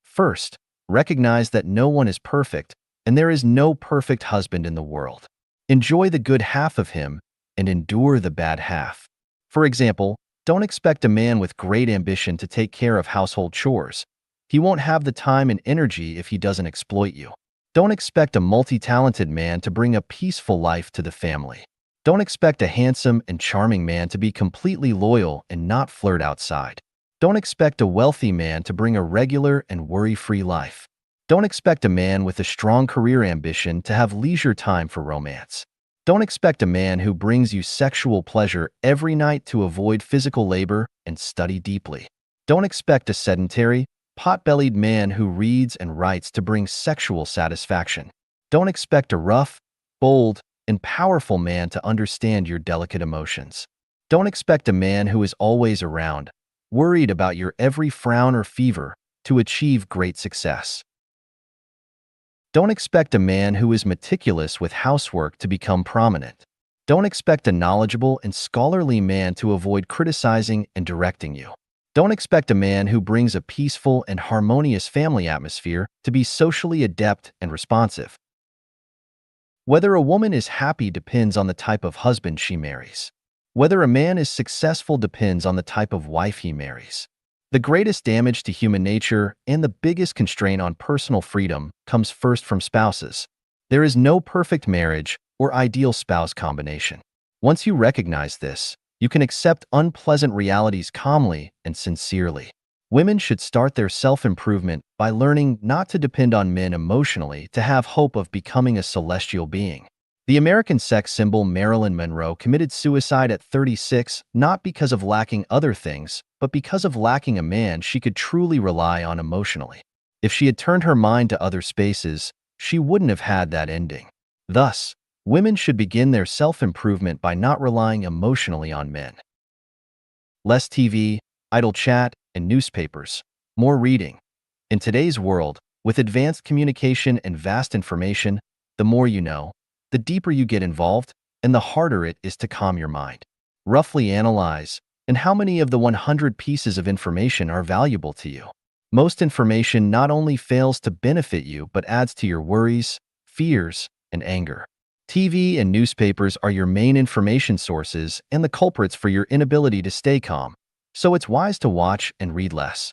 First, recognize that no one is perfect, and there is no perfect husband in the world. Enjoy the good half of him and endure the bad half. For example, don't expect a man with great ambition to take care of household chores. He won't have the time and energy if he doesn't exploit you. Don't expect a multi-talented man to bring a peaceful life to the family. Don't expect a handsome and charming man to be completely loyal and not flirt outside. Don't expect a wealthy man to bring a regular and worry-free life. Don't expect a man with a strong career ambition to have leisure time for romance. Don't expect a man who brings you sexual pleasure every night to avoid physical labor and study deeply. Don't expect a sedentary, pot-bellied man who reads and writes to bring sexual satisfaction. Don't expect a rough, bold, and powerful man to understand your delicate emotions. Don't expect a man who is always around, worried about your every frown or fever, to achieve great success. Don't expect a man who is meticulous with housework to become prominent. Don't expect a knowledgeable and scholarly man to avoid criticizing and directing you. Don't expect a man who brings a peaceful and harmonious family atmosphere to be socially adept and responsive. Whether a woman is happy depends on the type of husband she marries. Whether a man is successful depends on the type of wife he marries. The greatest damage to human nature and the biggest constraint on personal freedom comes first from spouses. There is no perfect marriage or ideal spouse combination. Once you recognize this, you can accept unpleasant realities calmly and sincerely. Women should start their self-improvement by learning not to depend on men emotionally to have hope of becoming a celestial being. The American sex symbol Marilyn Monroe committed suicide at 36 not because of lacking other things, but because of lacking a man she could truly rely on emotionally. If she had turned her mind to other spaces, she wouldn't have had that ending. Thus, women should begin their self-improvement by not relying emotionally on men. Less TV, idle chat, and newspapers. More reading. In today's world, With advanced communication and vast information, the more you know, the deeper you get involved, and the harder it is to calm your mind. Roughly analyze, and how many of the 100 pieces of information are valuable to you? Most information not only fails to benefit you, but adds to your worries, fears, and anger. TV and newspapers are your main information sources and the culprits for your inability to stay calm, so it's wise to watch and read less.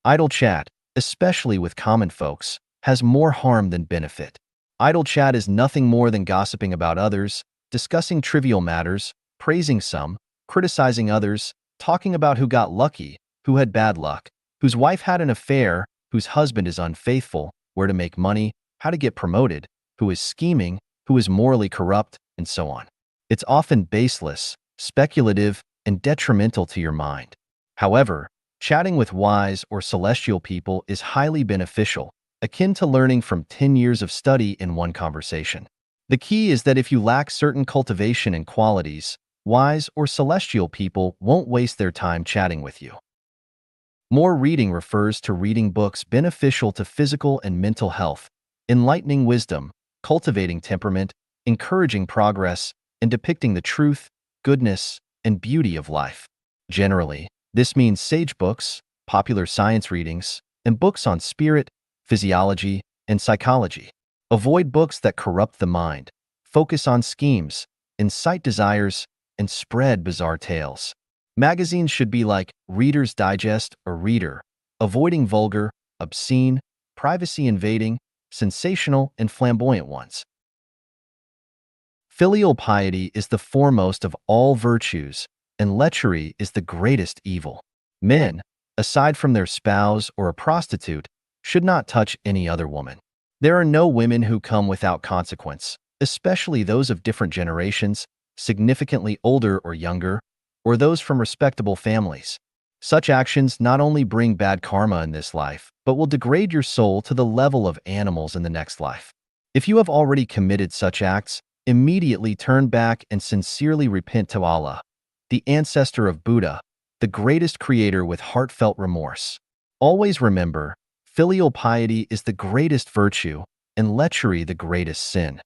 Idle chat, especially with common folks, has more harm than benefit. Idle chat is nothing more than gossiping about others, discussing trivial matters, praising some, criticizing others, talking about who got lucky, who had bad luck, whose wife had an affair, whose husband is unfaithful, where to make money, how to get promoted, who is scheming, who is morally corrupt, and so on. It's often baseless, speculative, and detrimental to your mind. However, chatting with wise or celestial people is highly beneficial, akin to learning from 10 years of study in one conversation. The key is that if you lack certain cultivation and qualities, wise or celestial people won't waste their time chatting with you. More reading refers to reading books beneficial to physical and mental health, enlightening wisdom, cultivating temperament, encouraging progress, and depicting the truth, goodness, and beauty of life. Generally, this means sage books, popular science readings, and books on spirit, physiology, and psychology. Avoid books that corrupt the mind, focus on schemes, incite desires, and spread bizarre tales. Magazines should be like Reader's Digest or Reader, avoiding vulgar, obscene, privacy-invading, sensational, and flamboyant ones. Filial piety is the foremost of all virtues, and lechery is the greatest evil. Men, aside from their spouse or a prostitute, should not touch any other woman. There are no women who come without consequence, especially those of different generations, significantly older or younger, or those from respectable families. Such actions not only bring bad karma in this life, but will degrade your soul to the level of animals in the next life. If you have already committed such acts, immediately turn back and sincerely repent to Allah, the ancestor of Buddha, the greatest creator, with heartfelt remorse. Always remember, filial piety is the greatest virtue, and lechery the greatest sin.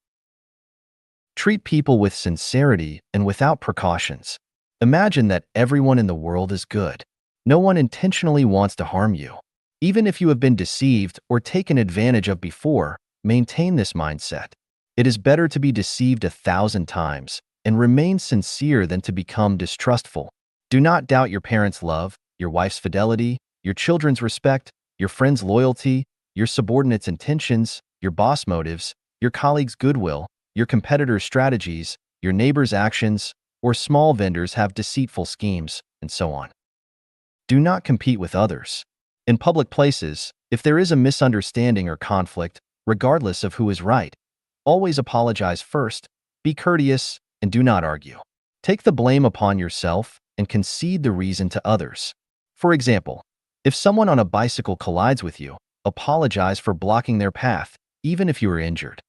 Treat people with sincerity and without precautions. Imagine that everyone in the world is good. No one intentionally wants to harm you. Even if you have been deceived or taken advantage of before, maintain this mindset. It is better to be deceived 1,000 times and remain sincere than to become distrustful. Do not doubt your parents' love, your wife's fidelity, your children's respect, your friends' loyalty, your subordinates' intentions, your boss' motives, your colleagues' goodwill, your competitors' strategies, your neighbors' actions, or small vendors have deceitful schemes, and so on. Do not compete with others. In public places, if there is a misunderstanding or conflict, regardless of who is right, always apologize first, be courteous, and do not argue. Take the blame upon yourself and concede the reason to others. For example, if someone on a bicycle collides with you, apologize for blocking their path, even if you are injured.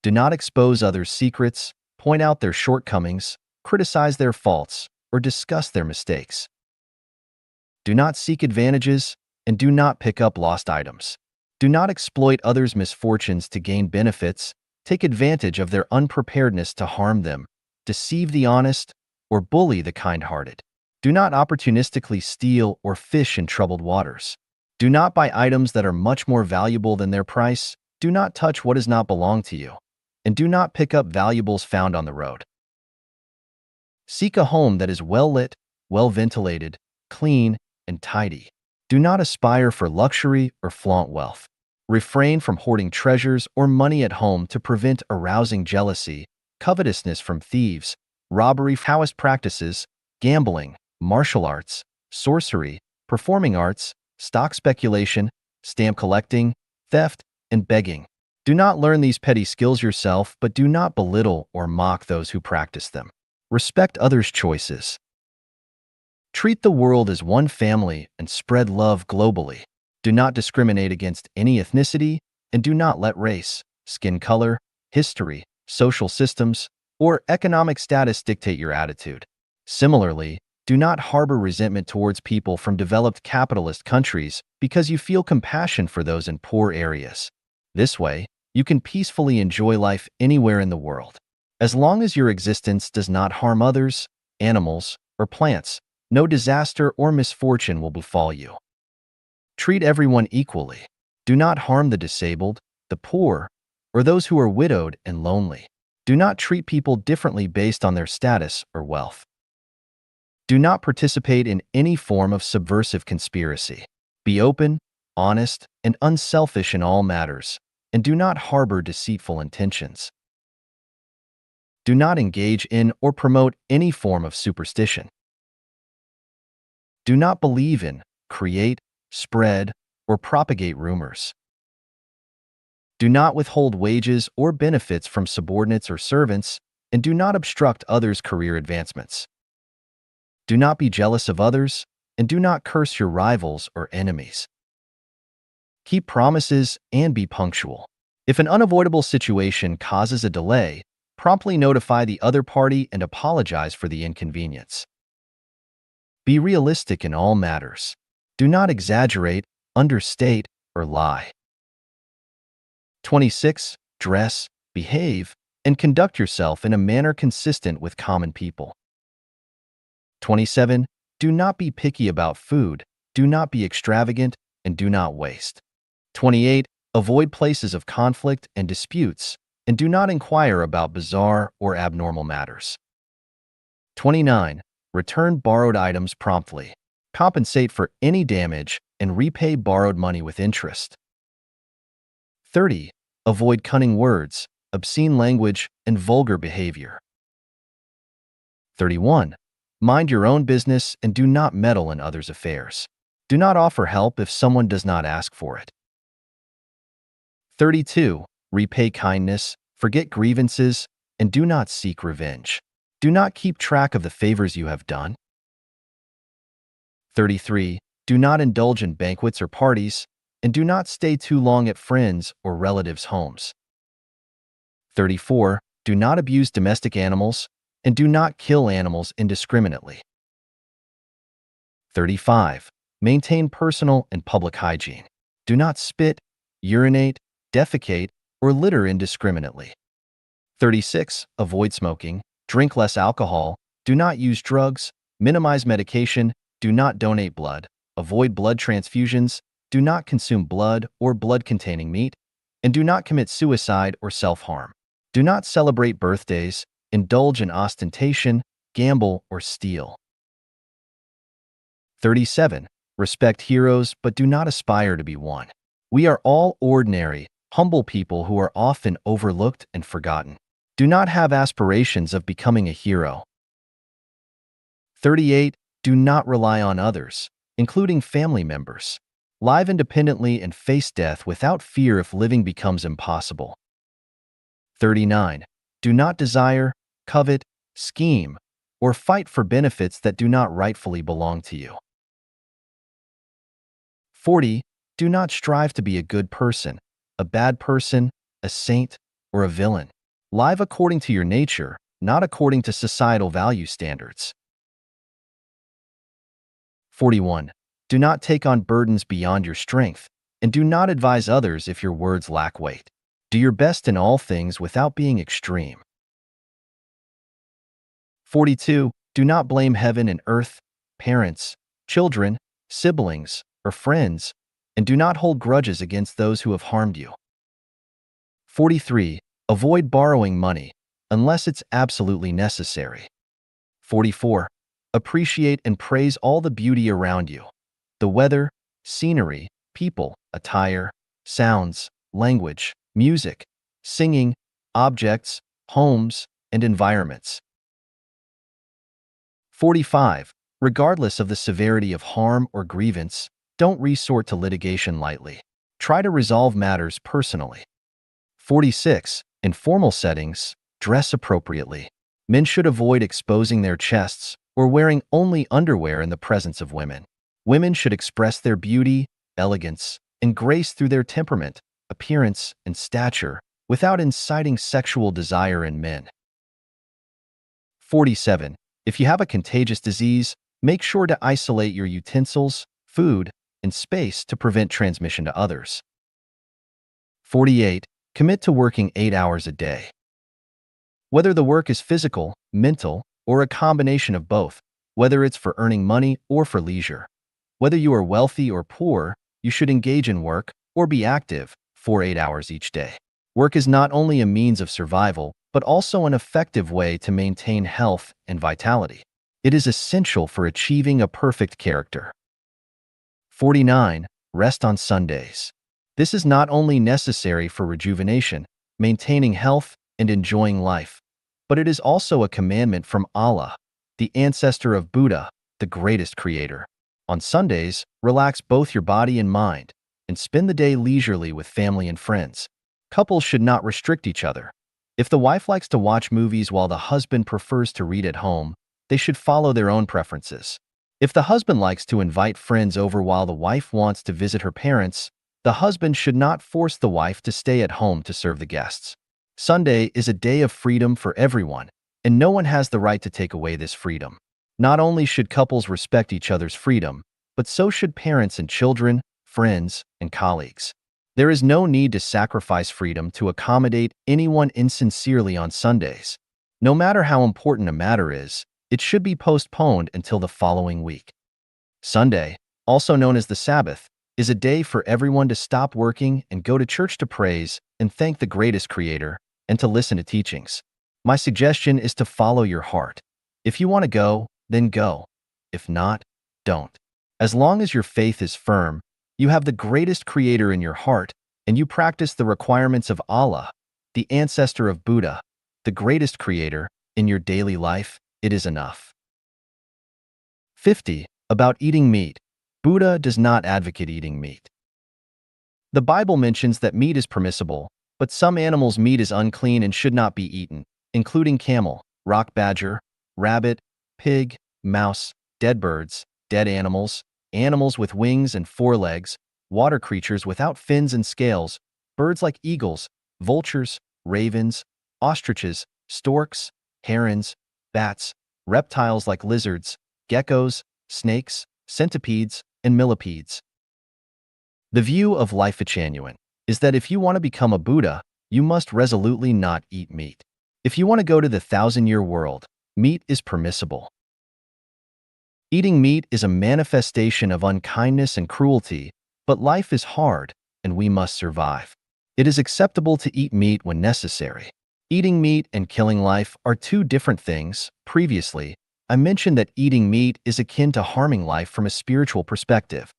Do not expose others' secrets, point out their shortcomings, criticize their faults, or discuss their mistakes. Do not seek advantages, and do not pick up lost items. Do not exploit others' misfortunes to gain benefits, take advantage of their unpreparedness to harm them, deceive the honest, or bully the kind-hearted. Do not opportunistically steal or fish in troubled waters. Do not buy items that are much more valuable than their price. Do not touch what does not belong to you. And do not pick up valuables found on the road. Seek a home that is well lit, well ventilated, clean, and tidy. Do not aspire for luxury or flaunt wealth. Refrain from hoarding treasures or money at home to prevent arousing jealousy, covetousness from thieves, robbery, Taoist practices, gambling, martial arts, sorcery, performing arts, stock speculation, stamp collecting, theft, and begging. Do not learn these petty skills yourself, but do not belittle or mock those who practice them. Respect others' choices. Treat the world as one family and spread love globally. Do not discriminate against any ethnicity, and do not let race, skin color, history, social systems, or economic status dictate your attitude. Similarly, Do not harbor resentment towards people from developed capitalist countries because you feel compassion for those in poor areas. This way, you can peacefully enjoy life anywhere in the world. As long as your existence does not harm others, animals, or plants, no disaster or misfortune will befall you. Treat everyone equally. Do not harm the disabled, the poor, or those who are widowed and lonely. Do not treat people differently based on their status or wealth. Do not participate in any form of subversive conspiracy. Be open, honest, and unselfish in all matters, and do not harbor deceitful intentions. Do not engage in or promote any form of superstition. Do not believe in, create, spread, or propagate rumors. Do not withhold wages or benefits from subordinates or servants, and do not obstruct others' career advancements. Do not be jealous of others, and do not curse your rivals or enemies. Keep promises and be punctual. If an unavoidable situation causes a delay, promptly notify the other party and apologize for the inconvenience. Be realistic in all matters. Do not exaggerate, understate, or lie. 26. Dress, behave, and conduct yourself in a manner consistent with common people. 27. Do not be picky about food, do not be extravagant, and do not waste. 28. Avoid places of conflict and disputes, and do not inquire about bizarre or abnormal matters. 29. Return borrowed items promptly. Compensate for any damage and repay borrowed money with interest. 30. Avoid cunning words, obscene language, and vulgar behavior. 31. Mind your own business and do not meddle in others' affairs. Do not offer help if someone does not ask for it. 32. Repay kindness, forget grievances, and do not seek revenge. Do not keep track of the favors you have done. 33. Do not indulge in banquets or parties, and do not stay too long at friends' or relatives' homes. 34. Do not abuse domestic animals, and do not kill animals indiscriminately. 35. Maintain personal and public hygiene. Do not spit, urinate, defecate, or litter indiscriminately. 36. Avoid smoking, drink less alcohol, do not use drugs, minimize medication, do not donate blood, avoid blood transfusions, do not consume blood or blood-containing meat, and do not commit suicide or self-harm. Do not celebrate birthdays, indulge in ostentation, gamble, or steal. 37. Respect heroes, but do not aspire to be one. We are all ordinary, humble people who are often overlooked and forgotten. Do not have aspirations of becoming a hero. 38. Do not rely on others, including family members. Live independently and face death without fear if living becomes impossible. 39. Do not desire, covet, scheme, or fight for benefits that do not rightfully belong to you. 40. Do not strive to be a good person, a bad person, a saint, or a villain. Live according to your nature, not according to societal value standards. 41. Do not take on burdens beyond your strength, and do not advise others if your words lack weight. Do your best in all things without being extreme. 42. Do not blame heaven and earth, parents, children, siblings, or friends, and do not hold grudges against those who have harmed you. 43. Avoid borrowing money, unless it's absolutely necessary. 44. Appreciate and praise all the beauty around you. The weather, scenery, people, attire, sounds, language, music, singing, objects, homes, and environments. 45. Regardless of the severity of harm or grievance, don't resort to litigation lightly. Try to resolve matters personally. 46. In formal settings, dress appropriately. Men should avoid exposing their chests or wearing only underwear in the presence of women. Women should express their beauty, elegance, and grace through their temperament, appearance, and stature, without inciting sexual desire in men. 47. If you have a contagious disease, Make sure to isolate your utensils, food, and space to prevent transmission to others. 48. Commit to working 8 hours a day. Whether the work is physical, mental, or a combination of both, whether it's for earning money or for leisure, whether you are wealthy or poor, you should engage in work or be active for 8 hours each day. Work is not only a means of survival, but also an effective way to maintain health and vitality. It is essential for achieving a perfect character. 49. Rest on Sundays. This is not only necessary for rejuvenation, maintaining health, and enjoying life, but it is also a commandment from Allah, the ancestor of Buddha, the greatest creator. On Sundays, relax both your body and mind, and spend the day leisurely with family and friends. Couples should not restrict each other. If the wife likes to watch movies while the husband prefers to read at home, they should follow their own preferences. If the husband likes to invite friends over while the wife wants to visit her parents, the husband should not force the wife to stay at home to serve the guests. Sunday is a day of freedom for everyone, and no one has the right to take away this freedom. Not only should couples respect each other's freedom, but so should parents and children, friends, and colleagues. There is no need to sacrifice freedom to accommodate anyone insincerely on Sundays. No matter how important a matter is, it should be postponed until the following week. Sunday, also known as the Sabbath, is a day for everyone to stop working and go to church to praise and thank the greatest creator and to listen to teachings. My suggestion is to follow your heart. If you want to go, then go. If not, don't. As long as your faith is firm, you have the greatest creator in your heart, and you practice the requirements of Allah, the ancestor of Buddha, the greatest creator, in your daily life, it is enough. 50. About eating meat. Buddha does not advocate eating meat. The Bible mentions that meat is permissible, but some animals' meat is unclean and should not be eaten, including camel, rock badger, rabbit, pig, mouse, dead birds, dead animals, animals with wings and four legs, water creatures without fins and scales, birds like eagles, vultures, ravens, ostriches, storks, herons, bats, reptiles like lizards, geckos, snakes, centipedes, and millipedes. The view of Life Genuine is that if you want to become a Buddha, you must resolutely not eat meat. If you want to go to the 1,000-year world, meat is permissible. Eating meat is a manifestation of unkindness and cruelty, but life is hard, and we must survive. It is acceptable to eat meat when necessary. Eating meat and killing life are two different things. Previously, I mentioned that eating meat is akin to harming life from a spiritual perspective.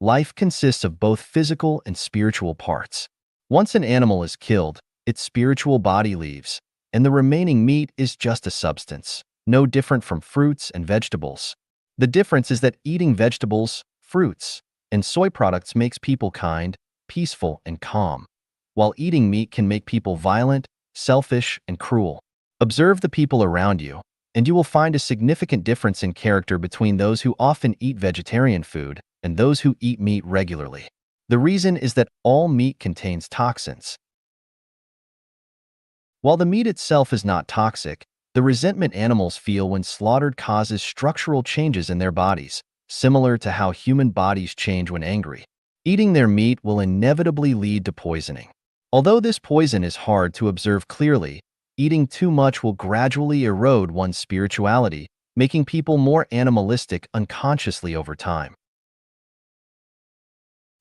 Life consists of both physical and spiritual parts. Once an animal is killed, its spiritual body leaves, and the remaining meat is just a substance, no different from fruits and vegetables. The difference is that eating vegetables, fruits, and soy products makes people kind, peaceful, and calm, while eating meat can make people violent, selfish, and cruel. Observe the people around you, and you will find a significant difference in character between those who often eat vegetarian food and those who eat meat regularly. The reason is that all meat contains toxins. While the meat itself is not toxic, the resentment animals feel when slaughtered causes structural changes in their bodies, similar to how human bodies change when angry. Eating their meat will inevitably lead to poisoning. Although this poison is hard to observe clearly, eating too much will gradually erode one's spirituality, making people more animalistic unconsciously over time.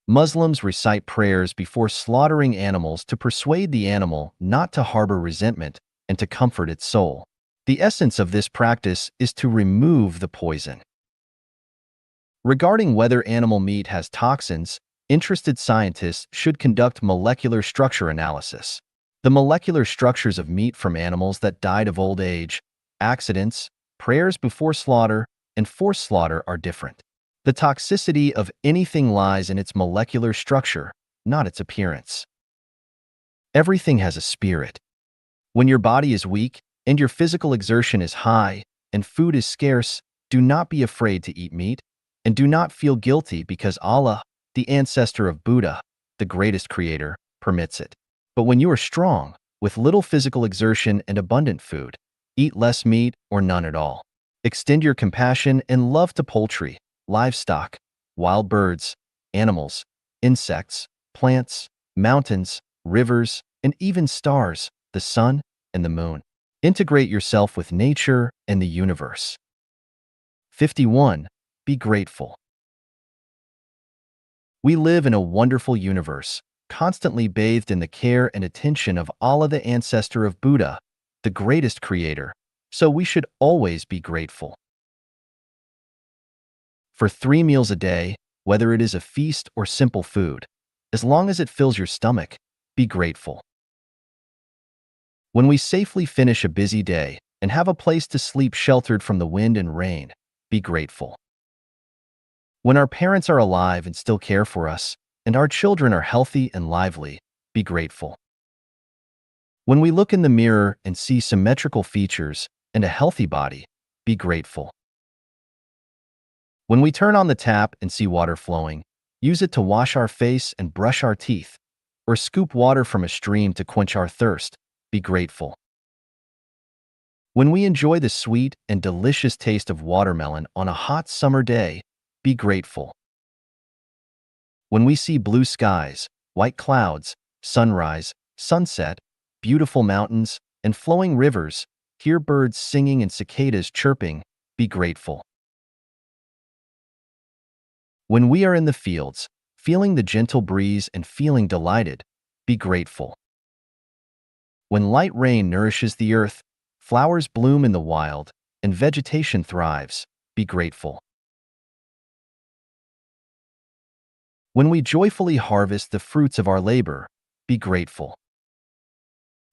Muslims recite prayers before slaughtering animals to persuade the animal not to harbor resentment and to comfort its soul. The essence of this practice is to remove the poison. Regarding whether animal meat has toxins, interested scientists should conduct molecular structure analysis. The molecular structures of meat from animals that died of old age, accidents, prayers before slaughter, and forced slaughter are different. The toxicity of anything lies in its molecular structure, not its appearance. Everything has a spirit. When your body is weak and your physical exertion is high and food is scarce, do not be afraid to eat meat, and do not feel guilty because Allah, the ancestor of Buddha, the greatest creator, permits it. But when you are strong, with little physical exertion and abundant food, eat less meat or none at all. Extend your compassion and love to poultry, livestock, wild birds, animals, insects, plants, mountains, rivers, and even stars, the sun, and the moon. Integrate yourself with nature and the universe. 51. Be grateful. We live in a wonderful universe, constantly bathed in the care and attention of Allah, the ancestor of Buddha, the greatest creator, so we should always be grateful. For 3 meals a day, whether it is a feast or simple food, as long as it fills your stomach, be grateful. When we safely finish a busy day and have a place to sleep sheltered from the wind and rain, be grateful. When our parents are alive and still care for us, and our children are healthy and lively, be grateful. When we look in the mirror and see symmetrical features and a healthy body, be grateful. When we turn on the tap and see water flowing, use it to wash our face and brush our teeth, or scoop water from a stream to quench our thirst, be grateful. When we enjoy the sweet and delicious taste of watermelon on a hot summer day, be grateful. When we see blue skies, white clouds, sunrise, sunset, beautiful mountains, and flowing rivers, hear birds singing and cicadas chirping, be grateful. When we are in the fields, feeling the gentle breeze and feeling delighted, be grateful. When light rain nourishes the earth, flowers bloom in the wild, and vegetation thrives, be grateful. When we joyfully harvest the fruits of our labor, be grateful.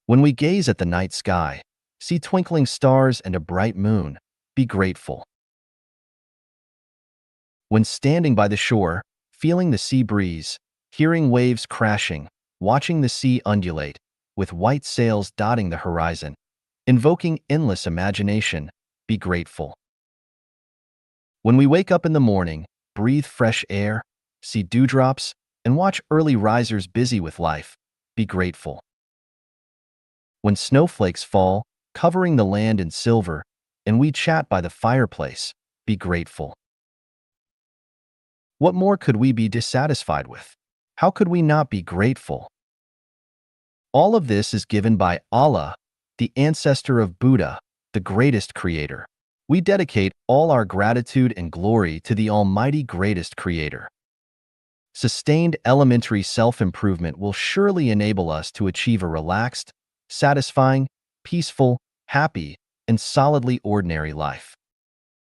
When we gaze at the night sky, see twinkling stars and a bright moon, be grateful. When standing by the shore, feeling the sea breeze, hearing waves crashing, watching the sea undulate, with white sails dotting the horizon, invoking endless imagination, be grateful. When we wake up in the morning, breathe fresh air, see dewdrops, and watch early risers busy with life, be grateful. When snowflakes fall, covering the land in silver, and we chat by the fireplace, be grateful. What more could we be dissatisfied with? How could we not be grateful? All of this is given by Allah, the ancestor of Buddha, the greatest creator. We dedicate all our gratitude and glory to the almighty greatest creator. Sustained elementary self-improvement will surely enable us to achieve a relaxed, satisfying, peaceful, happy, and solidly ordinary life.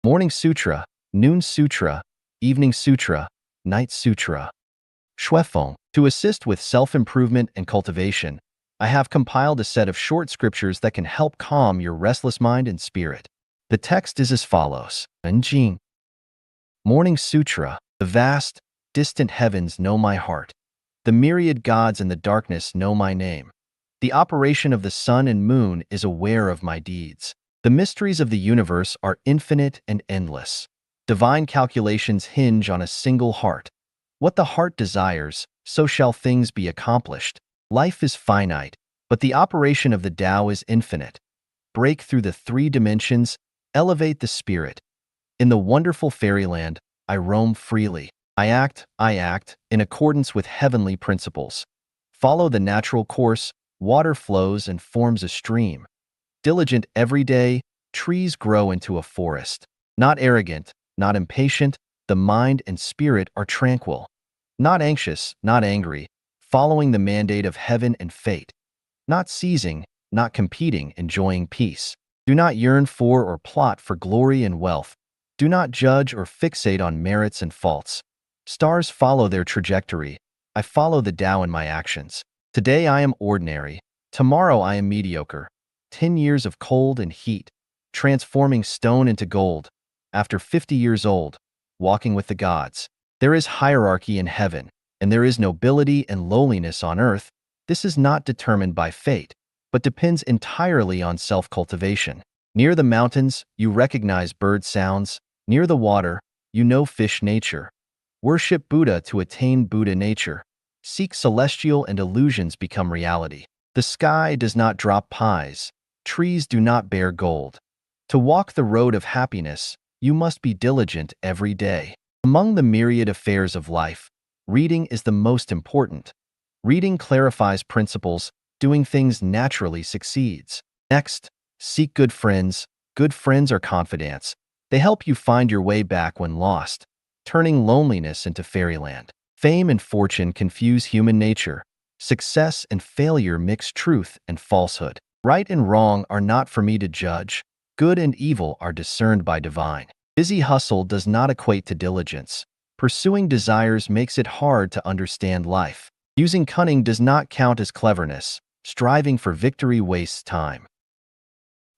Morning Sutra, Noon Sutra, Evening Sutra, Night Sutra. Shuifeng. To assist with self-improvement and cultivation, I have compiled a set of short scriptures that can help calm your restless mind and spirit. The text is as follows. Enjing. Morning Sutra. The vast, distant heavens know my heart. The myriad gods in the darkness know my name. The operation of the sun and moon is aware of my deeds. The mysteries of the universe are infinite and endless. Divine calculations hinge on a single heart. What the heart desires, so shall things be accomplished. Life is finite, but the operation of the Tao is infinite. Break through the 3 dimensions, elevate the spirit. In the wonderful fairyland, I roam freely. I act, in accordance with heavenly principles. Follow the natural course, water flows and forms a stream. Diligent every day, trees grow into a forest. Not arrogant, not impatient, the mind and spirit are tranquil. Not anxious, not angry, following the mandate of heaven and fate. Not seizing, not competing, enjoying peace. Do not yearn for or plot for glory and wealth. Do not judge or fixate on merits and faults. Stars follow their trajectory. I follow the Tao in my actions. Today I am ordinary. Tomorrow I am mediocre. 10 years of cold and heat, transforming stone into gold. After 50 years old, walking with the gods. There is hierarchy in heaven, and there is nobility and lowliness on earth. This is not determined by fate, but depends entirely on self-cultivation. Near the mountains, you recognize bird sounds. Near the water, you know fish nature. Worship Buddha to attain Buddha nature. Seek celestial and illusions become reality. The sky does not drop pies. Trees do not bear gold. To walk the road of happiness, you must be diligent every day. Among the myriad affairs of life, reading is the most important. Reading clarifies principles, doing things naturally succeeds. Next, seek good friends. Good friends are confidants. They help you find your way back when lost, turning loneliness into fairyland. Fame and fortune confuse human nature. Success and failure mix truth and falsehood. Right and wrong are not for me to judge. Good and evil are discerned by divine. Busy hustle does not equate to diligence. Pursuing desires makes it hard to understand life. Using cunning does not count as cleverness. Striving for victory wastes time.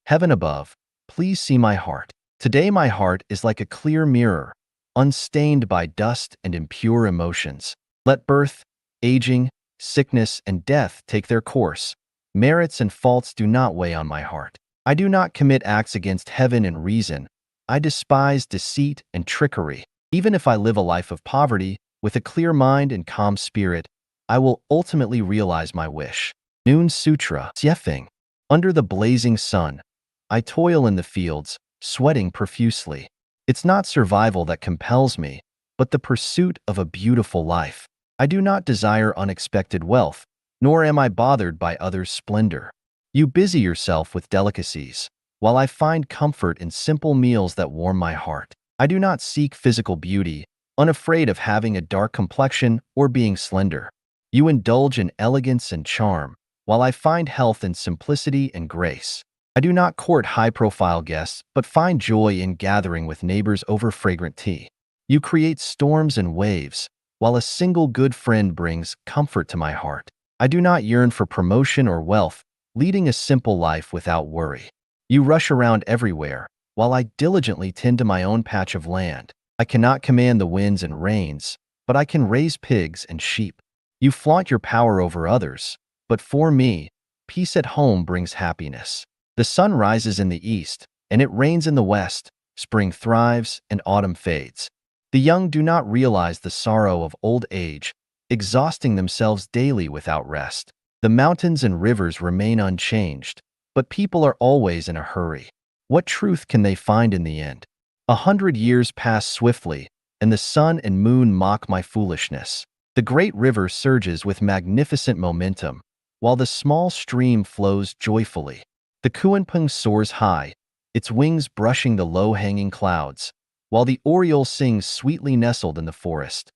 Heaven above, please see my heart. Today my heart is like a clear mirror, unstained by dust and impure emotions. Let birth, aging, sickness, and death take their course. Merits and faults do not weigh on my heart. I do not commit acts against heaven and reason. I despise deceit and trickery. Even if I live a life of poverty, with a clear mind and calm spirit, I will ultimately realize my wish. Noon Sutra, Xiefeng. Under the blazing sun, I toil in the fields, sweating profusely. It's not survival that compels me, but the pursuit of a beautiful life. I do not desire unexpected wealth, nor am I bothered by others' splendor. You busy yourself with delicacies, while I find comfort in simple meals that warm my heart. I do not seek physical beauty, unafraid of having a dark complexion or being slender. You indulge in elegance and charm, while I find health in simplicity and grace. I do not court high-profile guests, but find joy in gathering with neighbors over fragrant tea. You create storms and waves, while a single good friend brings comfort to my heart. I do not yearn for promotion or wealth, leading a simple life without worry. You rush around everywhere, while I diligently tend to my own patch of land. I cannot command the winds and rains, but I can raise pigs and sheep. You flaunt your power over others, but for me, peace at home brings happiness. The sun rises in the east, and it rains in the west. Spring thrives, and autumn fades. The young do not realize the sorrow of old age, exhausting themselves daily without rest. The mountains and rivers remain unchanged, but people are always in a hurry. What truth can they find in the end? 100 years pass swiftly, and the sun and moon mock my foolishness. The great river surges with magnificent momentum, while the small stream flows joyfully. The Kuanping soars high, its wings brushing the low-hanging clouds, while the oriole sings sweetly nestled in the forest.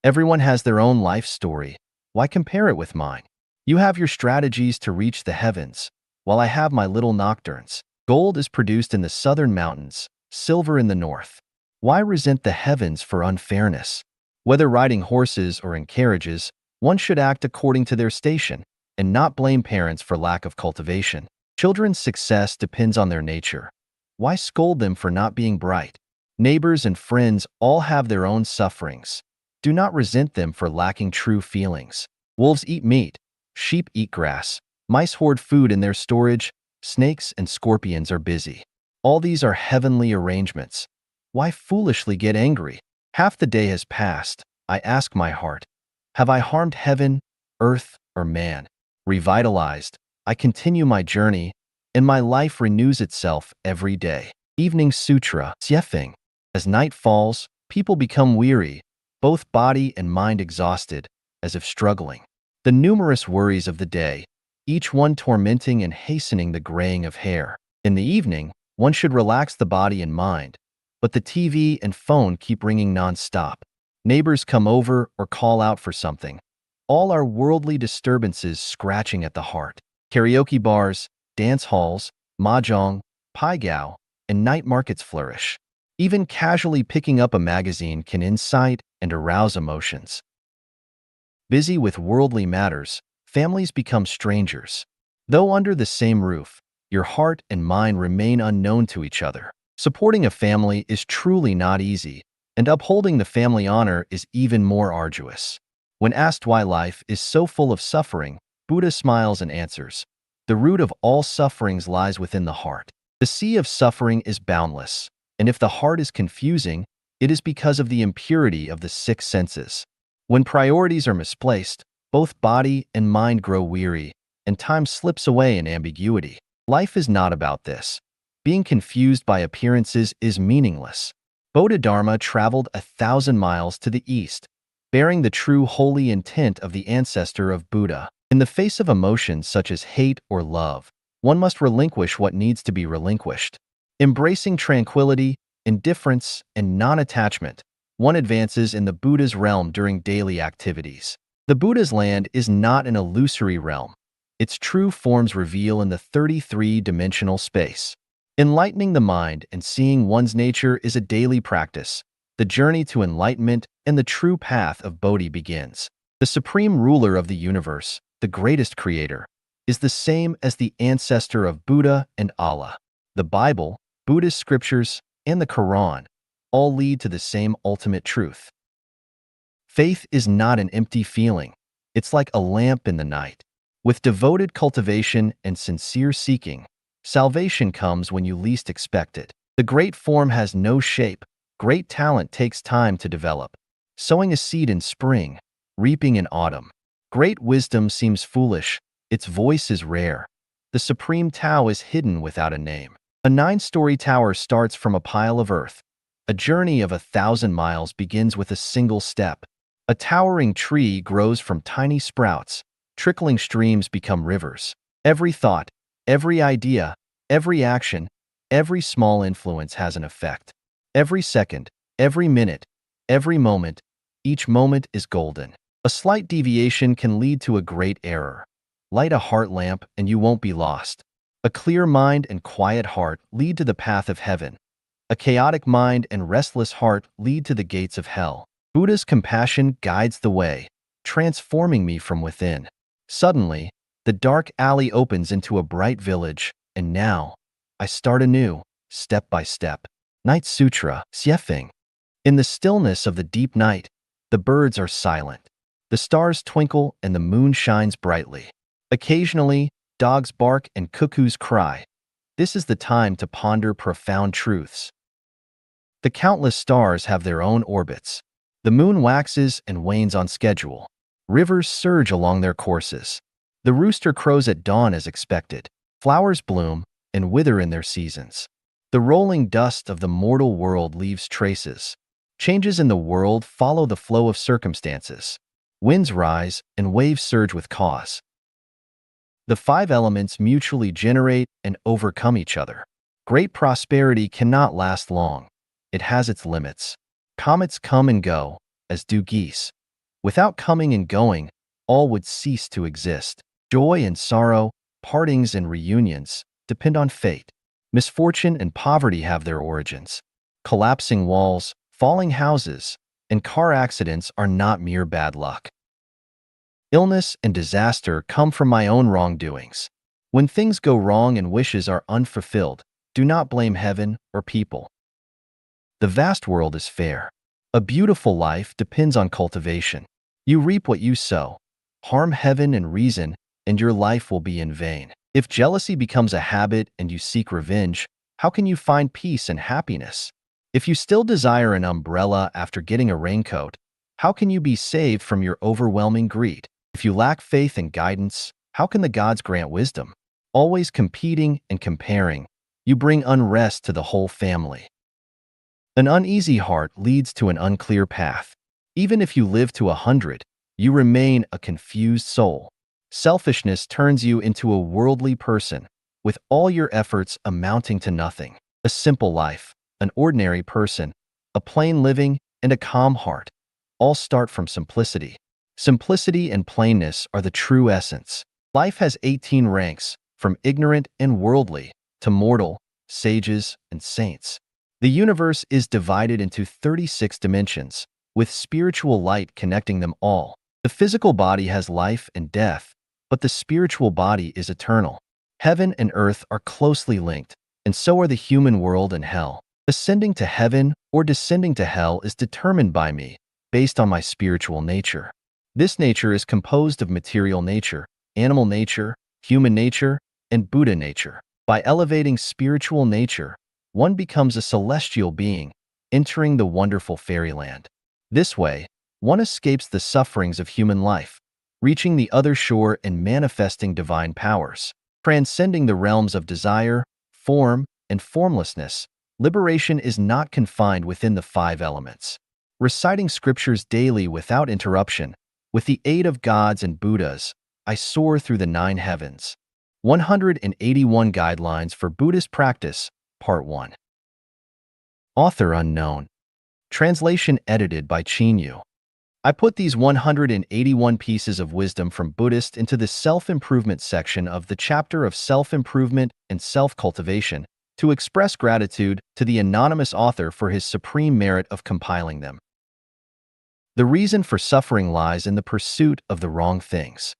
Everyone has their own life story. Why compare it with mine? You have your strategies to reach the heavens, while I have my little nocturnes. Gold is produced in the southern mountains, silver in the north. Why resent the heavens for unfairness? Whether riding horses or in carriages, one should act according to their station, and not blame parents for lack of cultivation. Children's success depends on their nature. Why scold them for not being bright? Neighbors and friends all have their own sufferings. Do not resent them for lacking true feelings. Wolves eat meat, sheep eat grass, mice hoard food in their storage, snakes and scorpions are busy. All these are heavenly arrangements. Why foolishly get angry? Half the day has passed. I ask my heart, have I harmed heaven, earth, or man? Revitalized, I continue my journey, and my life renews itself every day. Evening Sutra, Xiefeng. As night falls, people become weary, both body and mind exhausted, as if struggling. The numerous worries of the day, each one tormenting and hastening the graying of hair. In the evening, one should relax the body and mind, but the TV and phone keep ringing non-stop. Neighbors come over or call out for something. All our worldly disturbances scratching at the heart. Karaoke bars, dance halls, mahjong, paigao, and night markets flourish. Even casually picking up a magazine can incite and arouse emotions. Busy with worldly matters, families become strangers. Though under the same roof, your heart and mind remain unknown to each other. Supporting a family is truly not easy, and upholding the family honor is even more arduous. When asked why life is so full of suffering, Buddha smiles and answers, the root of all sufferings lies within the heart. The sea of suffering is boundless, and if the heart is confusing, it is because of the impurity of the six senses. When priorities are misplaced, both body and mind grow weary, and time slips away in ambiguity. Life is not about this. Being confused by appearances is meaningless. Bodhidharma traveled 1,000 miles to the east, bearing the true holy intent of the ancestor of Buddha. In the face of emotions such as hate or love, one must relinquish what needs to be relinquished. Embracing tranquility, indifference, and non-attachment, one advances in the Buddha's realm during daily activities. The Buddha's land is not an illusory realm. Its true forms reveal in the 33-dimensional space. Enlightening the mind and seeing one's nature is a daily practice. The journey to enlightenment and the true path of Bodhi begins. The supreme ruler of the universe, the greatest creator, is the same as the ancestor of Buddha and Allah. The Bible, Buddhist scriptures, and the Quran all lead to the same ultimate truth. Faith is not an empty feeling. It's like a lamp in the night. With devoted cultivation and sincere seeking, salvation comes when you least expect it. The great form has no shape. Great talent takes time to develop. Sowing a seed in spring, reaping in autumn. Great wisdom seems foolish. Its voice is rare. The supreme Tao is hidden without a name. A 9-story tower starts from a pile of earth. A journey of 1,000 miles begins with a single step. A towering tree grows from tiny sprouts. Trickling streams become rivers. Every thought, every idea, every action, every small influence has an effect. Every second, every minute, every moment, each moment is golden. A slight deviation can lead to a great error. Light a heart lamp and you won't be lost. A clear mind and quiet heart lead to the path of heaven. A chaotic mind and restless heart lead to the gates of hell. Buddha's compassion guides the way, transforming me from within. Suddenly, the dark alley opens into a bright village, and now, I start anew, step by step. Night Sutra, Xiefeng. In the stillness of the deep night, the birds are silent. The stars twinkle and the moon shines brightly. Occasionally, dogs bark and cuckoos cry. This is the time to ponder profound truths. The countless stars have their own orbits. The moon waxes and wanes on schedule. Rivers surge along their courses. The rooster crows at dawn as expected. Flowers bloom and wither in their seasons. The rolling dust of the mortal world leaves traces. Changes in the world follow the flow of circumstances. Winds rise and waves surge with cause. The 5 elements mutually generate and overcome each other. Great prosperity cannot last long. It has its limits. Comets come and go, as do geese. Without coming and going, all would cease to exist. Joy and sorrow, partings and reunions, depend on fate. Misfortune and poverty have their origins. Collapsing walls, falling houses, and car accidents are not mere bad luck. Illness and disaster come from my own wrongdoings. When things go wrong and wishes are unfulfilled, do not blame heaven or people. The vast world is fair. A beautiful life depends on cultivation. You reap what you sow. Harm heaven and reason, and your life will be in vain. If jealousy becomes a habit and you seek revenge, how can you find peace and happiness? If you still desire an umbrella after getting a raincoat, how can you be saved from your overwhelming greed? If you lack faith and guidance, how can the gods grant wisdom? Always competing and comparing, you bring unrest to the whole family. An uneasy heart leads to an unclear path. Even if you live to 100, you remain a confused soul. Selfishness turns you into a worldly person, with all your efforts amounting to nothing. A simple life, an ordinary person, a plain living, and a calm heart all start from simplicity. Simplicity and plainness are the true essence. Life has 18 ranks, from ignorant and worldly to mortal, sages, and saints. The universe is divided into 36 dimensions, with spiritual light connecting them all. The physical body has life and death, but the spiritual body is eternal. Heaven and earth are closely linked, and so are the human world and hell. Ascending to heaven or descending to hell is determined by me, based on my spiritual nature. This nature is composed of material nature, animal nature, human nature, and Buddha nature. By elevating spiritual nature, one becomes a celestial being, entering the wonderful fairyland. This way, one escapes the sufferings of human life, reaching the other shore and manifesting divine powers. Transcending the realms of desire, form, and formlessness, liberation is not confined within the five elements. Reciting scriptures daily without interruption, with the aid of gods and Buddhas, I soar through the nine heavens. 181 Guidelines for Buddhist Practice, Part 1. Author unknown. Translation edited by Qin Yu. I put these 181 pieces of wisdom from Buddhist into the self-improvement section of the chapter of self-improvement and self-cultivation to express gratitude to the anonymous author for his supreme merit of compiling them. The reason for suffering lies in the pursuit of the wrong things.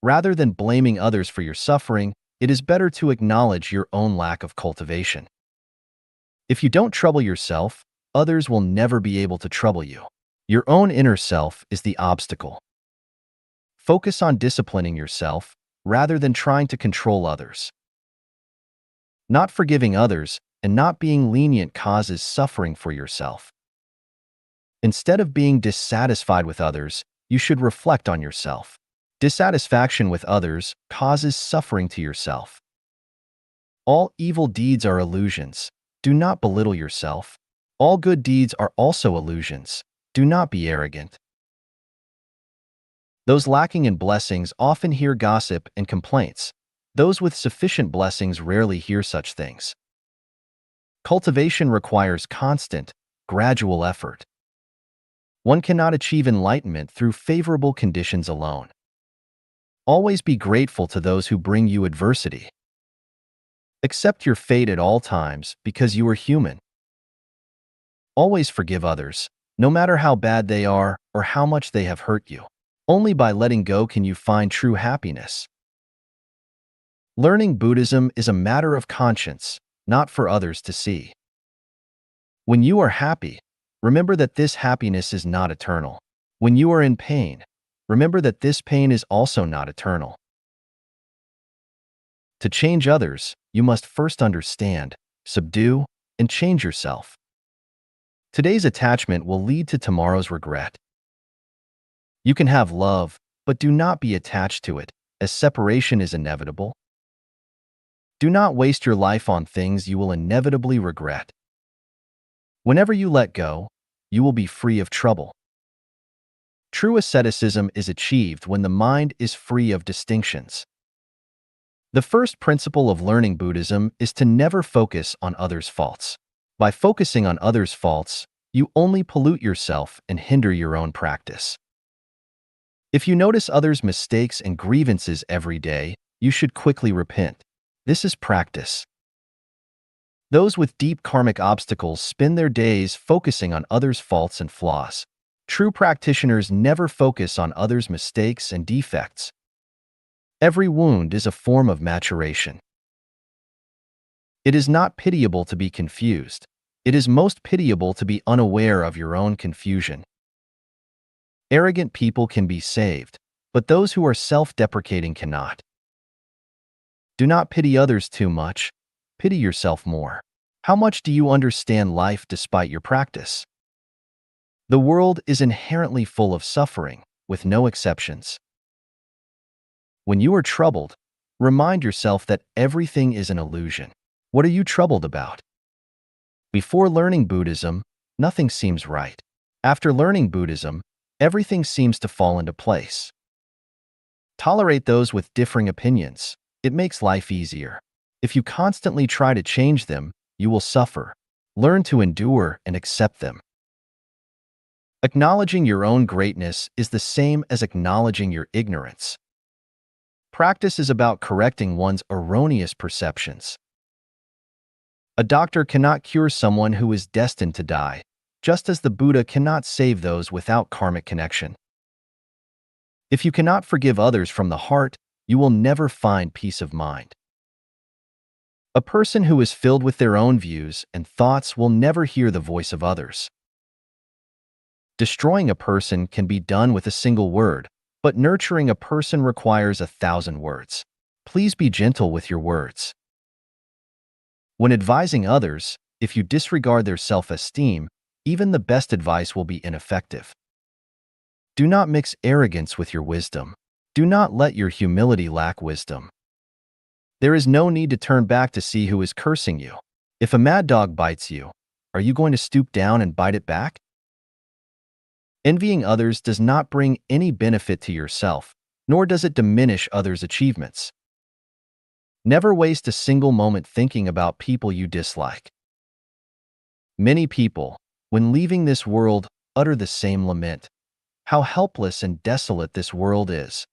Rather than blaming others for your suffering, it is better to acknowledge your own lack of cultivation. If you don't trouble yourself, others will never be able to trouble you. Your own inner self is the obstacle. Focus on disciplining yourself rather than trying to control others. Not forgiving others and not being lenient causes suffering for yourself. Instead of being dissatisfied with others, you should reflect on yourself. Dissatisfaction with others causes suffering to yourself. All evil deeds are illusions. Do not belittle yourself. All good deeds are also illusions. Do not be arrogant. Those lacking in blessings often hear gossip and complaints. Those with sufficient blessings rarely hear such things. Cultivation requires constant, gradual effort. One cannot achieve enlightenment through favorable conditions alone. Always be grateful to those who bring you adversity. Accept your fate at all times because you are human. Always forgive others, no matter how bad they are or how much they have hurt you. Only by letting go can you find true happiness. Learning Buddhism is a matter of conscience, not for others to see. When you are happy, remember that this happiness is not eternal. When you are in pain, remember that this pain is also not eternal. To change others, you must first understand, subdue, and change yourself. Today's attachment will lead to tomorrow's regret. You can have love, but do not be attached to it, as separation is inevitable. Do not waste your life on things you will inevitably regret. Whenever you let go, you will be free of trouble. True asceticism is achieved when the mind is free of distinctions. The first principle of learning Buddhism is to never focus on others' faults. By focusing on others' faults, you only pollute yourself and hinder your own practice. If you notice others' mistakes and grievances every day, you should quickly repent. This is practice. Those with deep karmic obstacles spend their days focusing on others' faults and flaws. True practitioners never focus on others' mistakes and defects. Every wound is a form of maturation. It is not pitiable to be confused. It is most pitiable to be unaware of your own confusion. Arrogant people can be saved, but those who are self-deprecating cannot. Do not pity others too much. Pity yourself more. How much do you understand life despite your practice? The world is inherently full of suffering, with no exceptions. When you are troubled, remind yourself that everything is an illusion. What are you troubled about? Before learning Buddhism, nothing seems right. After learning Buddhism, everything seems to fall into place. Tolerate those with differing opinions. It makes life easier. If you constantly try to change them, you will suffer. Learn to endure and accept them. Acknowledging your own greatness is the same as acknowledging your ignorance. Practice is about correcting one's erroneous perceptions. A doctor cannot cure someone who is destined to die, just as the Buddha cannot save those without karmic connection. If you cannot forgive others from the heart, you will never find peace of mind. A person who is filled with their own views and thoughts will never hear the voice of others. Destroying a person can be done with a single word, but nurturing a person requires 1,000 words. Please be gentle with your words. When advising others, if you disregard their self-esteem, even the best advice will be ineffective. Do not mix arrogance with your wisdom. Do not let your humility lack wisdom. There is no need to turn back to see who is cursing you. If a mad dog bites you, are you going to stoop down and bite it back? Envying others does not bring any benefit to yourself, nor does it diminish others' achievements. Never waste a single moment thinking about people you dislike. Many people, when leaving this world, utter the same lament. How helpless and desolate this world is.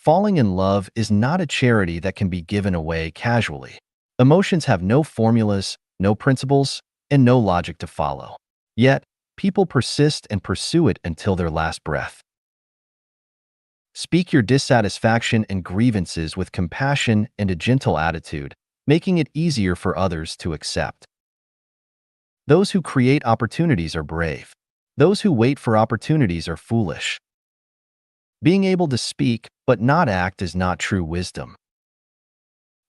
Falling in love is not a charity that can be given away casually. Emotions have no formulas, no principles, and no logic to follow. Yet, people persist and pursue it until their last breath. Speak your dissatisfaction and grievances with compassion and a gentle attitude, making it easier for others to accept. Those who create opportunities are brave. Those who wait for opportunities are foolish. Being able to speak but not act is not true wisdom.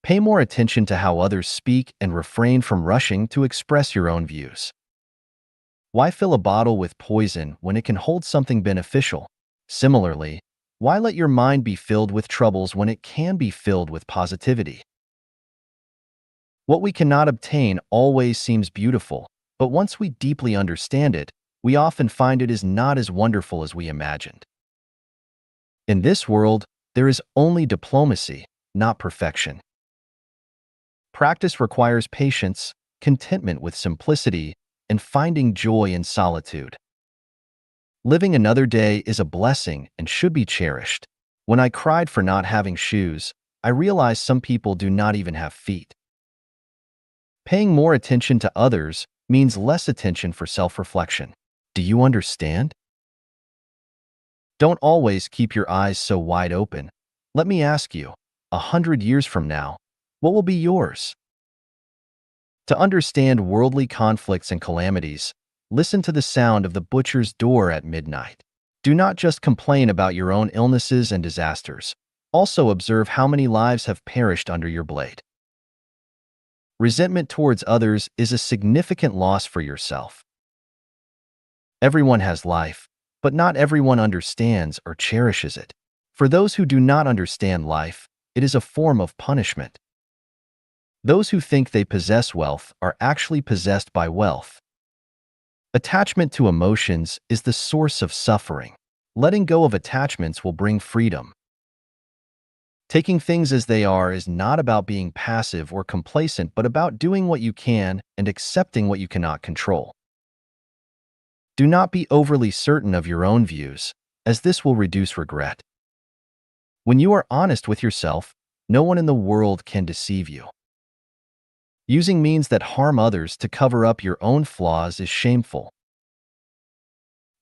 Pay more attention to how others speak and refrain from rushing to express your own views. Why fill a bottle with poison when it can hold something beneficial? Similarly, why let your mind be filled with troubles when it can be filled with positivity? What we cannot obtain always seems beautiful, but once we deeply understand it, we often find it is not as wonderful as we imagined. In this world, there is only diplomacy, not perfection. Practice requires patience, contentment with simplicity, and finding joy in solitude. Living another day is a blessing and should be cherished. When I cried for not having shoes, I realized some people do not even have feet. Paying more attention to others means less attention for self-reflection. Do you understand? Don't always keep your eyes so wide open. Let me ask you, 100 years from now, what will be yours? To understand worldly conflicts and calamities, listen to the sound of the butcher's door at midnight. Do not just complain about your own illnesses and disasters. Also observe how many lives have perished under your blade. Resentment towards others is a significant loss for yourself. Everyone has life, but not everyone understands or cherishes it. For those who do not understand life, it is a form of punishment. Those who think they possess wealth are actually possessed by wealth. Attachment to emotions is the source of suffering. Letting go of attachments will bring freedom. Taking things as they are is not about being passive or complacent, but about doing what you can and accepting what you cannot control. Do not be overly certain of your own views, as this will reduce regret. When you are honest with yourself, no one in the world can deceive you. Using means that harm others to cover up your own flaws is shameful.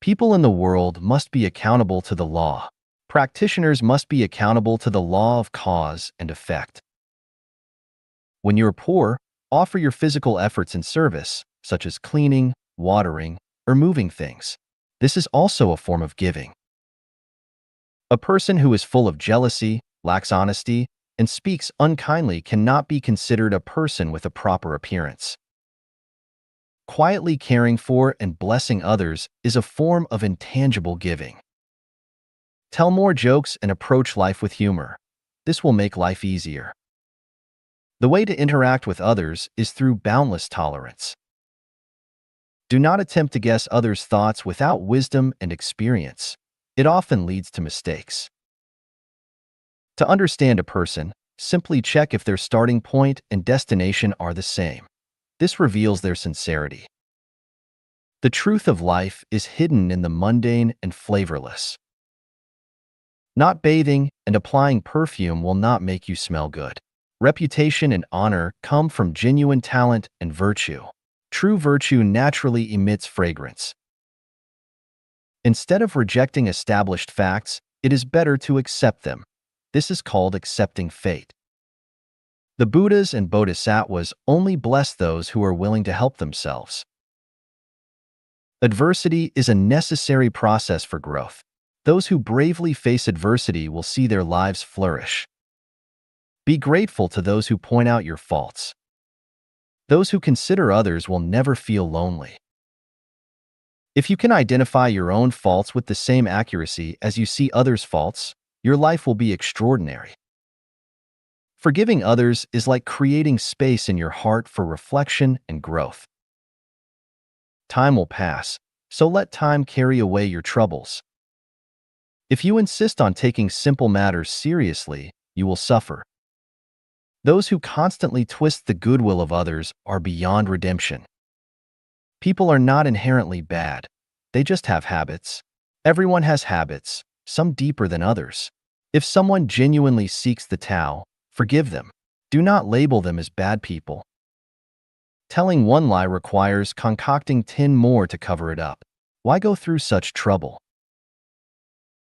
People in the world must be accountable to the law. Practitioners must be accountable to the law of cause and effect. When you're poor, offer your physical efforts in service, such as cleaning, watering, or moving things. This is also a form of giving. A person who is full of jealousy, lacks honesty, and speaks unkindly cannot be considered a person with a proper appearance. Quietly caring for and blessing others is a form of intangible giving. Tell more jokes and approach life with humor. This will make life easier. The way to interact with others is through boundless tolerance. Do not attempt to guess others' thoughts without wisdom and experience. It often leads to mistakes. To understand a person, simply check if their starting point and destination are the same. This reveals their sincerity. The truth of life is hidden in the mundane and flavorless. Not bathing and applying perfume will not make you smell good. Reputation and honor come from genuine talent and virtue. True virtue naturally emits fragrance. Instead of rejecting established facts, it is better to accept them. This is called accepting fate. The Buddhas and Bodhisattvas only bless those who are willing to help themselves. Adversity is a necessary process for growth. Those who bravely face adversity will see their lives flourish. Be grateful to those who point out your faults. Those who consider others will never feel lonely. If you can identify your own faults with the same accuracy as you see others' faults, your life will be extraordinary. Forgiving others is like creating space in your heart for reflection and growth. Time will pass, so let time carry away your troubles. If you insist on taking simple matters seriously, you will suffer. Those who constantly twist the goodwill of others are beyond redemption. People are not inherently bad. They just have habits. Everyone has habits, some deeper than others. If someone genuinely seeks the Tao, forgive them. Do not label them as bad people. Telling one lie requires concocting 10 more to cover it up. Why go through such trouble?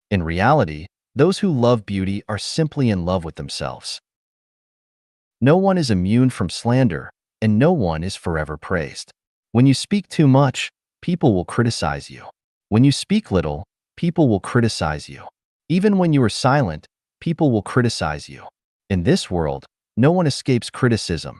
In reality, those who love beauty are simply in love with themselves. No one is immune from slander, and no one is forever praised. When you speak too much, people will criticize you. When you speak little, people will criticize you. Even when you are silent, people will criticize you. In this world, no one escapes criticism.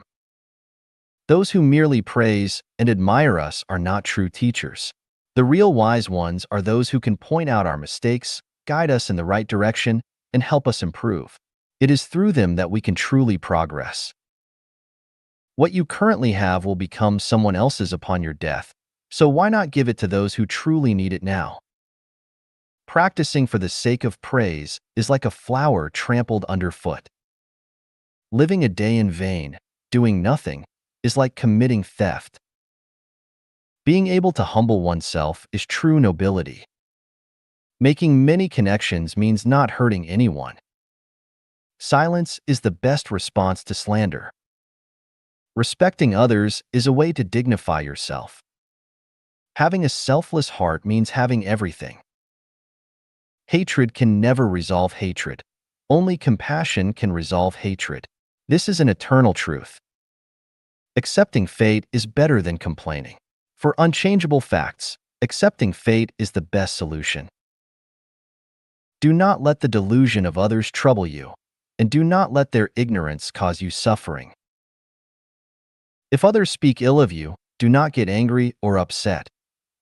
Those who merely praise and admire us are not true teachers. The real wise ones are those who can point out our mistakes, guide us in the right direction, and help us improve. It is through them that we can truly progress. What you currently have will become someone else's upon your death, so why not give it to those who truly need it now? Practicing for the sake of praise is like a flower trampled underfoot. Living a day in vain, doing nothing, is like committing theft. Being able to humble oneself is true nobility. Making many connections means not hurting anyone. Silence is the best response to slander. Respecting others is a way to dignify yourself. Having a selfless heart means having everything. Hatred can never resolve hatred. Only compassion can resolve hatred. This is an eternal truth. Accepting fate is better than complaining. For unchangeable facts, accepting fate is the best solution. Do not let the delusion of others trouble you, and do not let their ignorance cause you suffering. If others speak ill of you, do not get angry or upset.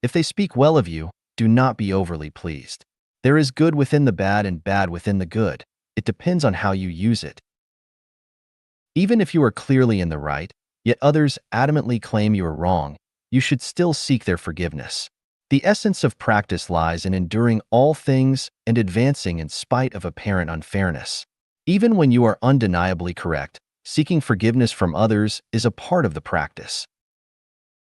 If they speak well of you, do not be overly pleased. There is good within the bad and bad within the good. It depends on how you use it. Even if you are clearly in the right, yet others adamantly claim you are wrong, you should still seek their forgiveness. The essence of practice lies in enduring all things and advancing in spite of apparent unfairness. Even when you are undeniably correct, seeking forgiveness from others is a part of the practice.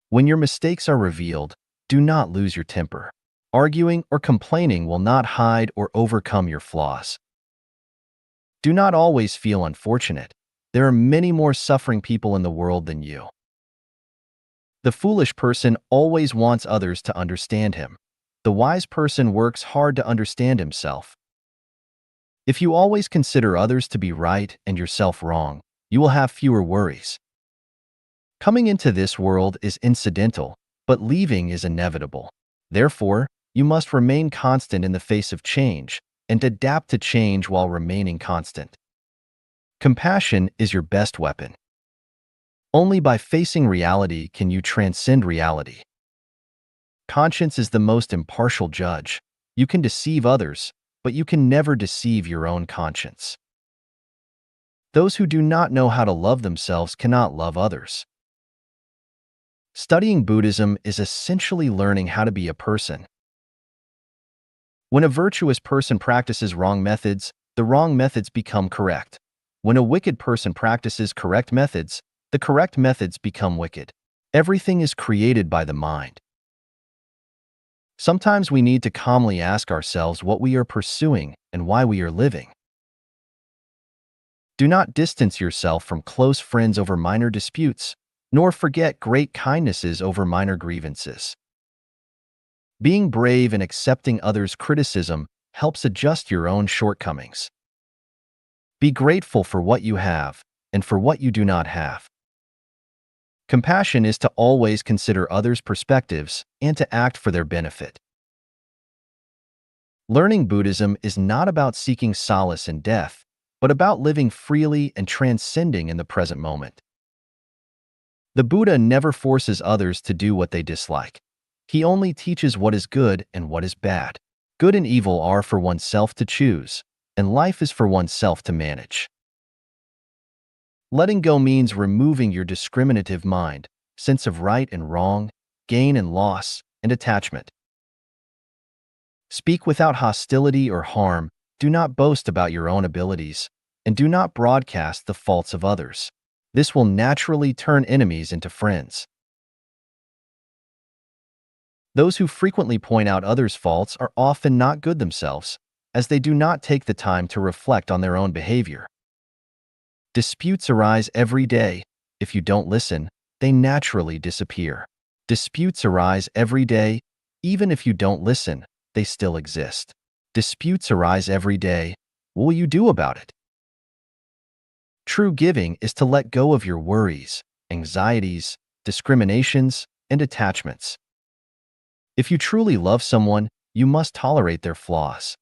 When your mistakes are revealed, do not lose your temper. Arguing or complaining will not hide or overcome your flaws. Do not always feel unfortunate. There are many more suffering people in the world than you. The foolish person always wants others to understand him. The wise person works hard to understand himself. If you always consider others to be right and yourself wrong, you will have fewer worries. Coming into this world is incidental, but leaving is inevitable. Therefore, you must remain constant in the face of change and adapt to change while remaining constant. Compassion is your best weapon. Only by facing reality can you transcend reality. Conscience is the most impartial judge. You can deceive others, but you can never deceive your own conscience. Those who do not know how to love themselves cannot love others. Studying Buddhism is essentially learning how to be a person. When a virtuous person practices wrong methods, the wrong methods become correct. When a wicked person practices correct methods, the correct methods become wicked. Everything is created by the mind. Sometimes we need to calmly ask ourselves what we are pursuing and why we are living. Do not distance yourself from close friends over minor disputes, nor forget great kindnesses over minor grievances. Being brave and accepting others' criticism helps adjust your own shortcomings. Be grateful for what you have and for what you do not have. Compassion is to always consider others' perspectives and to act for their benefit. Learning Buddhism is not about seeking solace in death, but about living freely and transcending in the present moment. The Buddha never forces others to do what they dislike. He only teaches what is good and what is bad. Good and evil are for oneself to choose, and life is for oneself to manage. Letting go means removing your discriminative mind, sense of right and wrong, gain and loss, and attachment. Speak without hostility or harm, do not boast about your own abilities, and do not broadcast the faults of others. This will naturally turn enemies into friends. Those who frequently point out others' faults are often not good themselves, as they do not take the time to reflect on their own behavior. Disputes arise every day. If you don't listen, they naturally disappear. Disputes arise every day. Even if you don't listen, they still exist. Disputes arise every day. What will you do about it? True giving is to let go of your worries, anxieties, discriminations, and attachments. If you truly love someone, you must tolerate their flaws.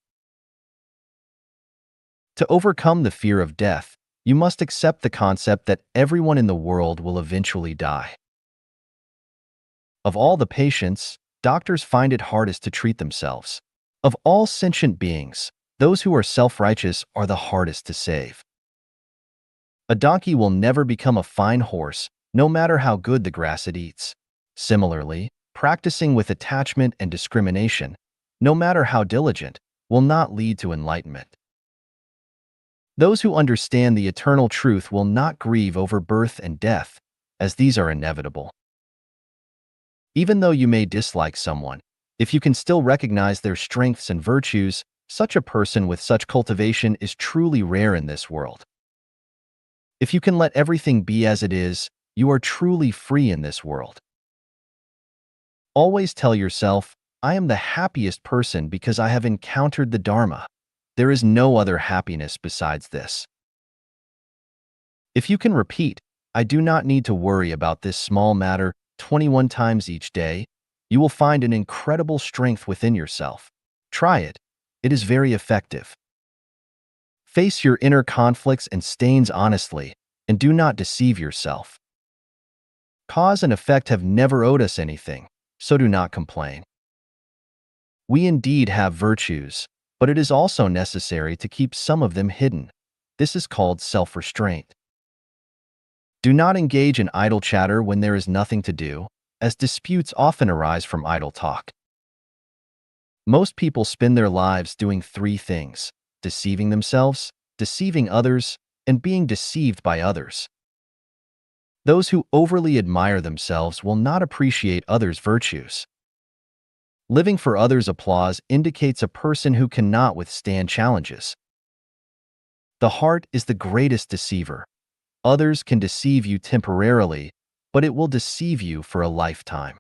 To overcome the fear of death, you must accept the concept that everyone in the world will eventually die. Of all the patients, doctors find it hardest to treat themselves. Of all sentient beings, those who are self-righteous are the hardest to save. A donkey will never become a fine horse, no matter how good the grass it eats. Similarly, practicing with attachment and discrimination, no matter how diligent, will not lead to enlightenment. Those who understand the eternal truth will not grieve over birth and death, as these are inevitable. Even though you may dislike someone, if you can still recognize their strengths and virtues, such a person with such cultivation is truly rare in this world. If you can let everything be as it is, you are truly free in this world. Always tell yourself, I am the happiest person because I have encountered the Dharma. There is no other happiness besides this. If you can repeat, I do not need to worry about this small matter 21 times each day, you will find an incredible strength within yourself. Try it. It is very effective. Face your inner conflicts and stains honestly, and do not deceive yourself. Cause and effect have never owed us anything, so do not complain. We indeed have virtues, but it is also necessary to keep some of them hidden. This is called self-restraint. Do not engage in idle chatter when there is nothing to do, as disputes often arise from idle talk. Most people spend their lives doing three things: deceiving themselves, deceiving others, and being deceived by others. Those who overly admire themselves will not appreciate others' virtues. Living for others' applause indicates a person who cannot withstand challenges. The heart is the greatest deceiver. Others can deceive you temporarily, but it will deceive you for a lifetime.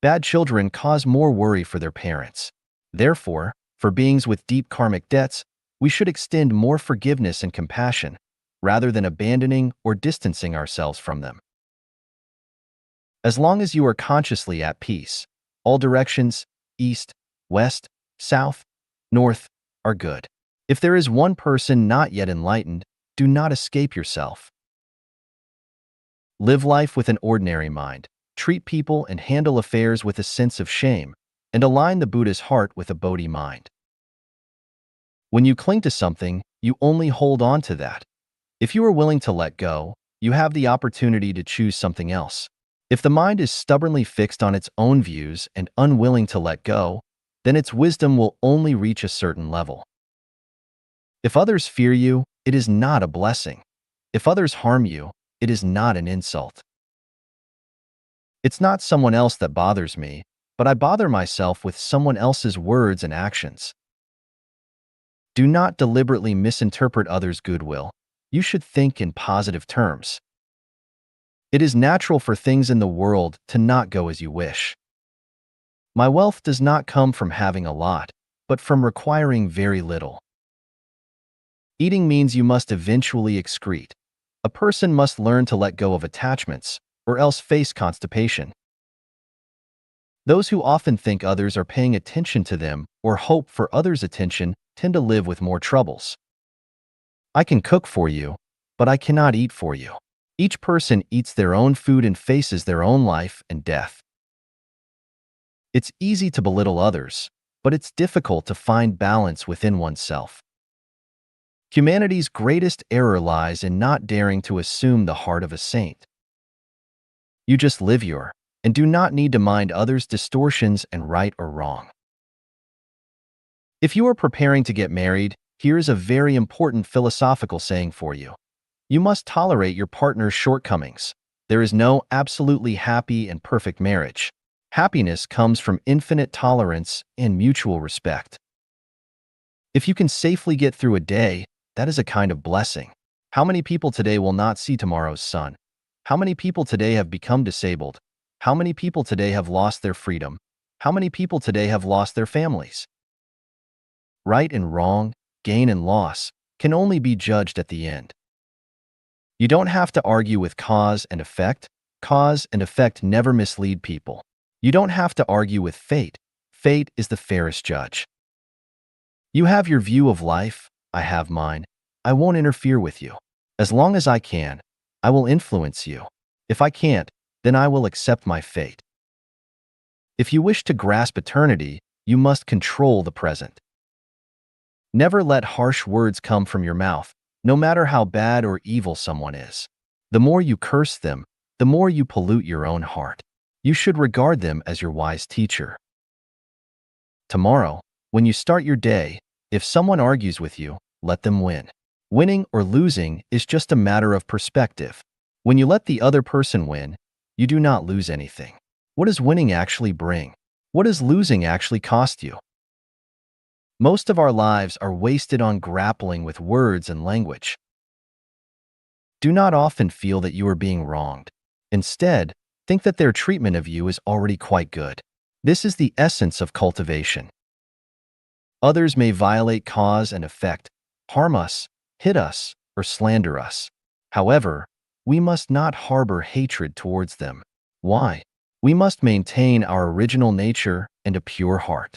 Bad children cause more worry for their parents. Therefore, for beings with deep karmic debts, we should extend more forgiveness and compassion, rather than abandoning or distancing ourselves from them. As long as you are consciously at peace, all directions, east, west, south, north, are good. If there is one person not yet enlightened, do not escape yourself. Live life with an ordinary mind, treat people and handle affairs with a sense of shame, and align the Buddha's heart with a Bodhi mind. When you cling to something, you only hold on to that. If you are willing to let go, you have the opportunity to choose something else. If the mind is stubbornly fixed on its own views and unwilling to let go, then its wisdom will only reach a certain level. If others fear you, it is not a blessing. If others harm you, it is not an insult. It's not someone else that bothers me, but I bother myself with someone else's words and actions. Do not deliberately misinterpret others' goodwill. You should think in positive terms. It is natural for things in the world to not go as you wish. My wealth does not come from having a lot, but from requiring very little. Eating means you must eventually excrete. A person must learn to let go of attachments, or else face constipation. Those who often think others are paying attention to them or hope for others' attention tend to live with more troubles. I can cook for you, but I cannot eat for you. Each person eats their own food and faces their own life and death. It's easy to belittle others, but it's difficult to find balance within oneself. Humanity's greatest error lies in not daring to assume the heart of a saint. You just live your, and do not need to mind others' distortions and right or wrong. If you are preparing to get married, here is a very important philosophical saying for you. You must tolerate your partner's shortcomings. There is no absolutely happy and perfect marriage. Happiness comes from infinite tolerance and mutual respect. If you can safely get through a day, that is a kind of blessing. How many people today will not see tomorrow's sun? How many people today have become disabled? How many people today have lost their freedom? How many people today have lost their families? Right and wrong, gain and loss, can only be judged at the end. You don't have to argue with cause and effect. Cause and effect never mislead people. You don't have to argue with fate. Fate is the fairest judge. You have your view of life, I have mine. I won't interfere with you. As long as I can, I will influence you. If I can't, then I will accept my fate. If you wish to grasp eternity, you must control the present. Never let harsh words come from your mouth, no matter how bad or evil someone is. The more you curse them, the more you pollute your own heart. You should regard them as your wise teacher. Tomorrow, when you start your day, if someone argues with you, let them win. Winning or losing is just a matter of perspective. When you let the other person win, you do not lose anything. What does winning actually bring? What does losing actually cost you? Most of our lives are wasted on grappling with words and language. Do not often feel that you are being wronged. Instead, think that their treatment of you is already quite good. This is the essence of cultivation. Others may violate cause and effect, harm us, hit us, or slander us. However, we must not harbor hatred towards them. Why? We must maintain our original nature and a pure heart.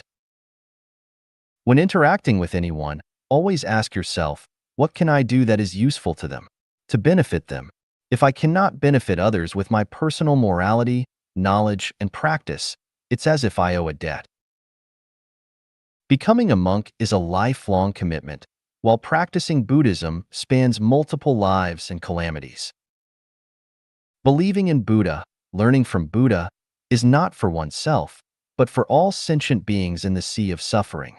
When interacting with anyone, always ask yourself, what can I do that is useful to them, to benefit them? If I cannot benefit others with my personal morality, knowledge, and practice, it's as if I owe a debt. Becoming a monk is a lifelong commitment, while practicing Buddhism spans multiple lives and calamities. Believing in Buddha, learning from Buddha, is not for oneself, but for all sentient beings in the sea of suffering.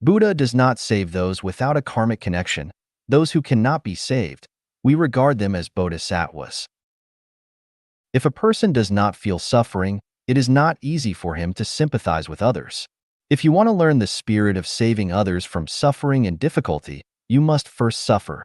Buddha does not save those without a karmic connection. Those who cannot be saved, we regard them as bodhisattvas. If a person does not feel suffering, it is not easy for him to sympathize with others. If you want to learn the spirit of saving others from suffering and difficulty, you must first suffer.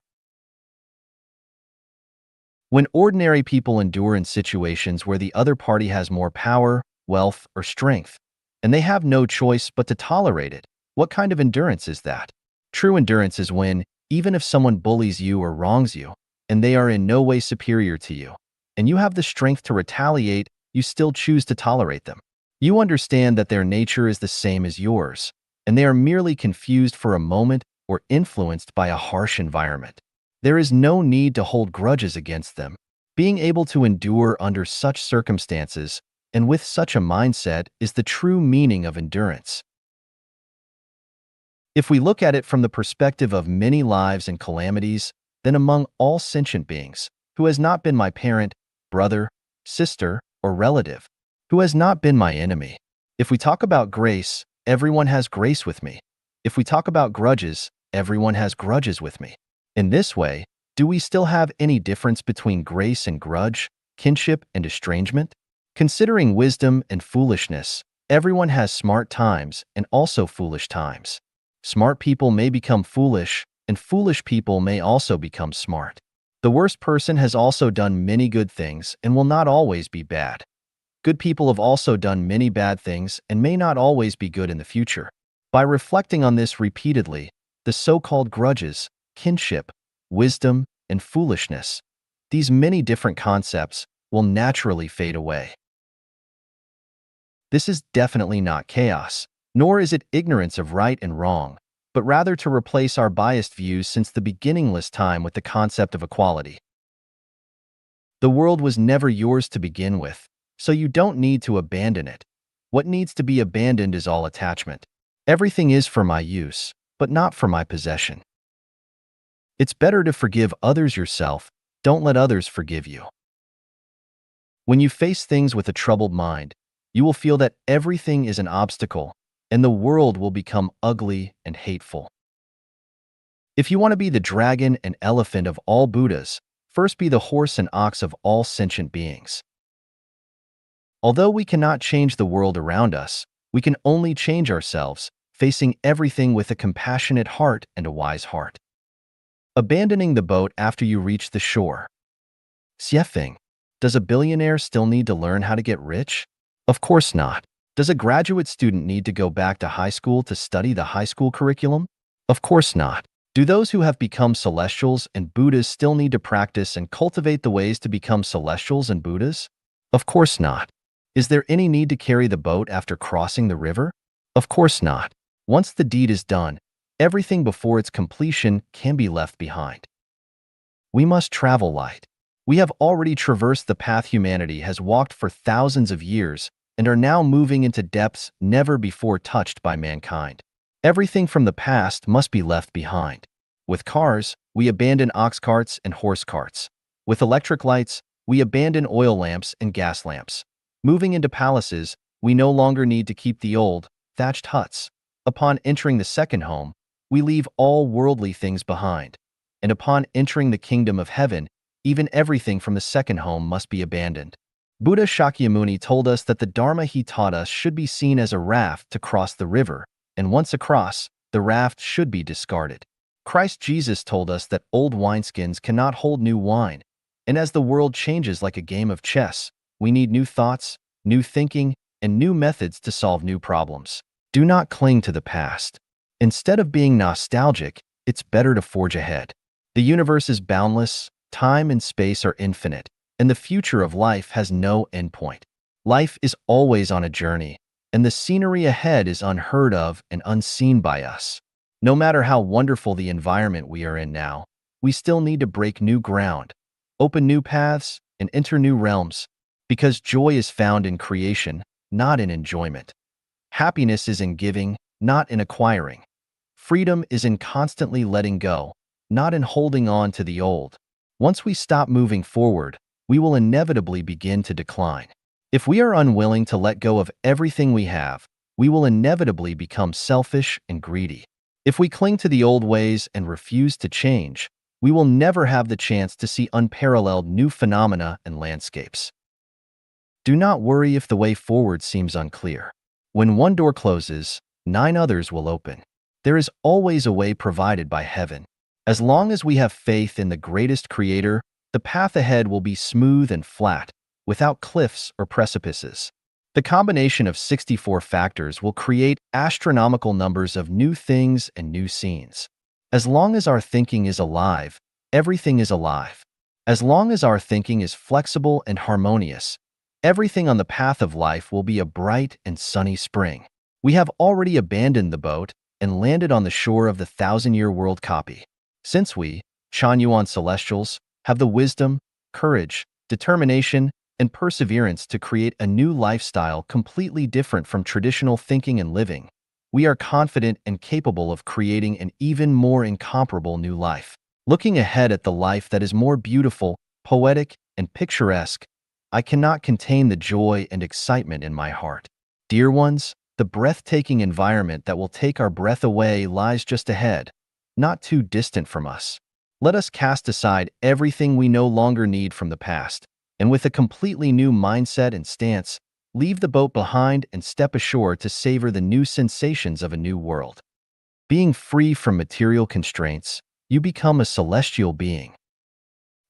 When ordinary people endure in situations where the other party has more power, wealth, or strength, and they have no choice but to tolerate it, what kind of endurance is that? True endurance is when, even if someone bullies you or wrongs you, and they are in no way superior to you, and you have the strength to retaliate, you still choose to tolerate them. You understand that their nature is the same as yours, and they are merely confused for a moment or influenced by a harsh environment. There is no need to hold grudges against them. Being able to endure under such circumstances and with such a mindset is the true meaning of endurance. If we look at it from the perspective of many lives and calamities, then among all sentient beings, who has not been my parent, brother, sister, or relative? Who has not been my enemy? If we talk about grace, everyone has grace with me. If we talk about grudges, everyone has grudges with me. In this way, do we still have any difference between grace and grudge, kinship and estrangement? Considering wisdom and foolishness, everyone has smart times and also foolish times. Smart people may become foolish, and foolish people may also become smart. The worst person has also done many good things and will not always be bad. Good people have also done many bad things and may not always be good in the future. By reflecting on this repeatedly, the so-called grudges, kinship, wisdom, and foolishness, these many different concepts, will naturally fade away. This is definitely not chaos, nor is it ignorance of right and wrong, but rather to replace our biased views since the beginningless time with the concept of equality. The world was never yours to begin with, so you don't need to abandon it. What needs to be abandoned is all attachment. Everything is for my use, but not for my possession. It's better to forgive others yourself. Don't let others forgive you. When you face things with a troubled mind, you will feel that everything is an obstacle and the world will become ugly and hateful. If you want to be the dragon and elephant of all Buddhas, first be the horse and ox of all sentient beings. Although we cannot change the world around us, we can only change ourselves, facing everything with a compassionate heart and a wise heart. Abandoning the boat after you reach the shore. Xiefeng, does a billionaire still need to learn how to get rich? Of course not. Does a graduate student need to go back to high school to study the high school curriculum? Of course not. Do those who have become celestials and Buddhas still need to practice and cultivate the ways to become celestials and Buddhas? Of course not. Is there any need to carry the boat after crossing the river? Of course not. Once the deed is done, everything before its completion can be left behind. We must travel light. We have already traversed the path humanity has walked for thousands of years and are now moving into depths never before touched by mankind. Everything from the past must be left behind. With cars, we abandon ox carts and horse carts. With electric lights, we abandon oil lamps and gas lamps. Moving into palaces, we no longer need to keep the old, thatched huts. Upon entering the second home, we leave all worldly things behind. And upon entering the kingdom of heaven, even everything from the second home must be abandoned. Buddha Shakyamuni told us that the Dharma he taught us should be seen as a raft to cross the river, and once across, the raft should be discarded. Christ Jesus told us that old wineskins cannot hold new wine, and as the world changes like a game of chess, we need new thoughts, new thinking, and new methods to solve new problems. Do not cling to the past. Instead of being nostalgic, it's better to forge ahead. The universe is boundless, time and space are infinite, and the future of life has no endpoint. Life is always on a journey, and the scenery ahead is unheard of and unseen by us. No matter how wonderful the environment we are in now, we still need to break new ground, open new paths, and enter new realms, because joy is found in creation, not in enjoyment. Happiness is in giving, not in acquiring. Freedom is in constantly letting go, not in holding on to the old. Once we stop moving forward, we will inevitably begin to decline. If we are unwilling to let go of everything we have, we will inevitably become selfish and greedy. If we cling to the old ways and refuse to change, we will never have the chance to see unparalleled new phenomena and landscapes. Do not worry if the way forward seems unclear. When one door closes, 9 others will open. There is always a way provided by heaven. As long as we have faith in the greatest creator, the path ahead will be smooth and flat, without cliffs or precipices. The combination of 64 factors will create astronomical numbers of new things and new scenes. As long as our thinking is alive, everything is alive. As long as our thinking is flexible and harmonious, everything on the path of life will be a bright and sunny spring. We have already abandoned the boat and landed on the shore of the 1,000-year world copy. Since we, Chanyuan Celestials, have the wisdom, courage, determination, and perseverance to create a new lifestyle completely different from traditional thinking and living, we are confident and capable of creating an even more incomparable new life. Looking ahead at the life that is more beautiful, poetic, and picturesque, I cannot contain the joy and excitement in my heart. Dear ones, the breathtaking environment that will take our breath away lies just ahead, not too distant from us. Let us cast aside everything we no longer need from the past, and with a completely new mindset and stance, leave the boat behind and step ashore to savor the new sensations of a new world. Being free from material constraints, you become a celestial being.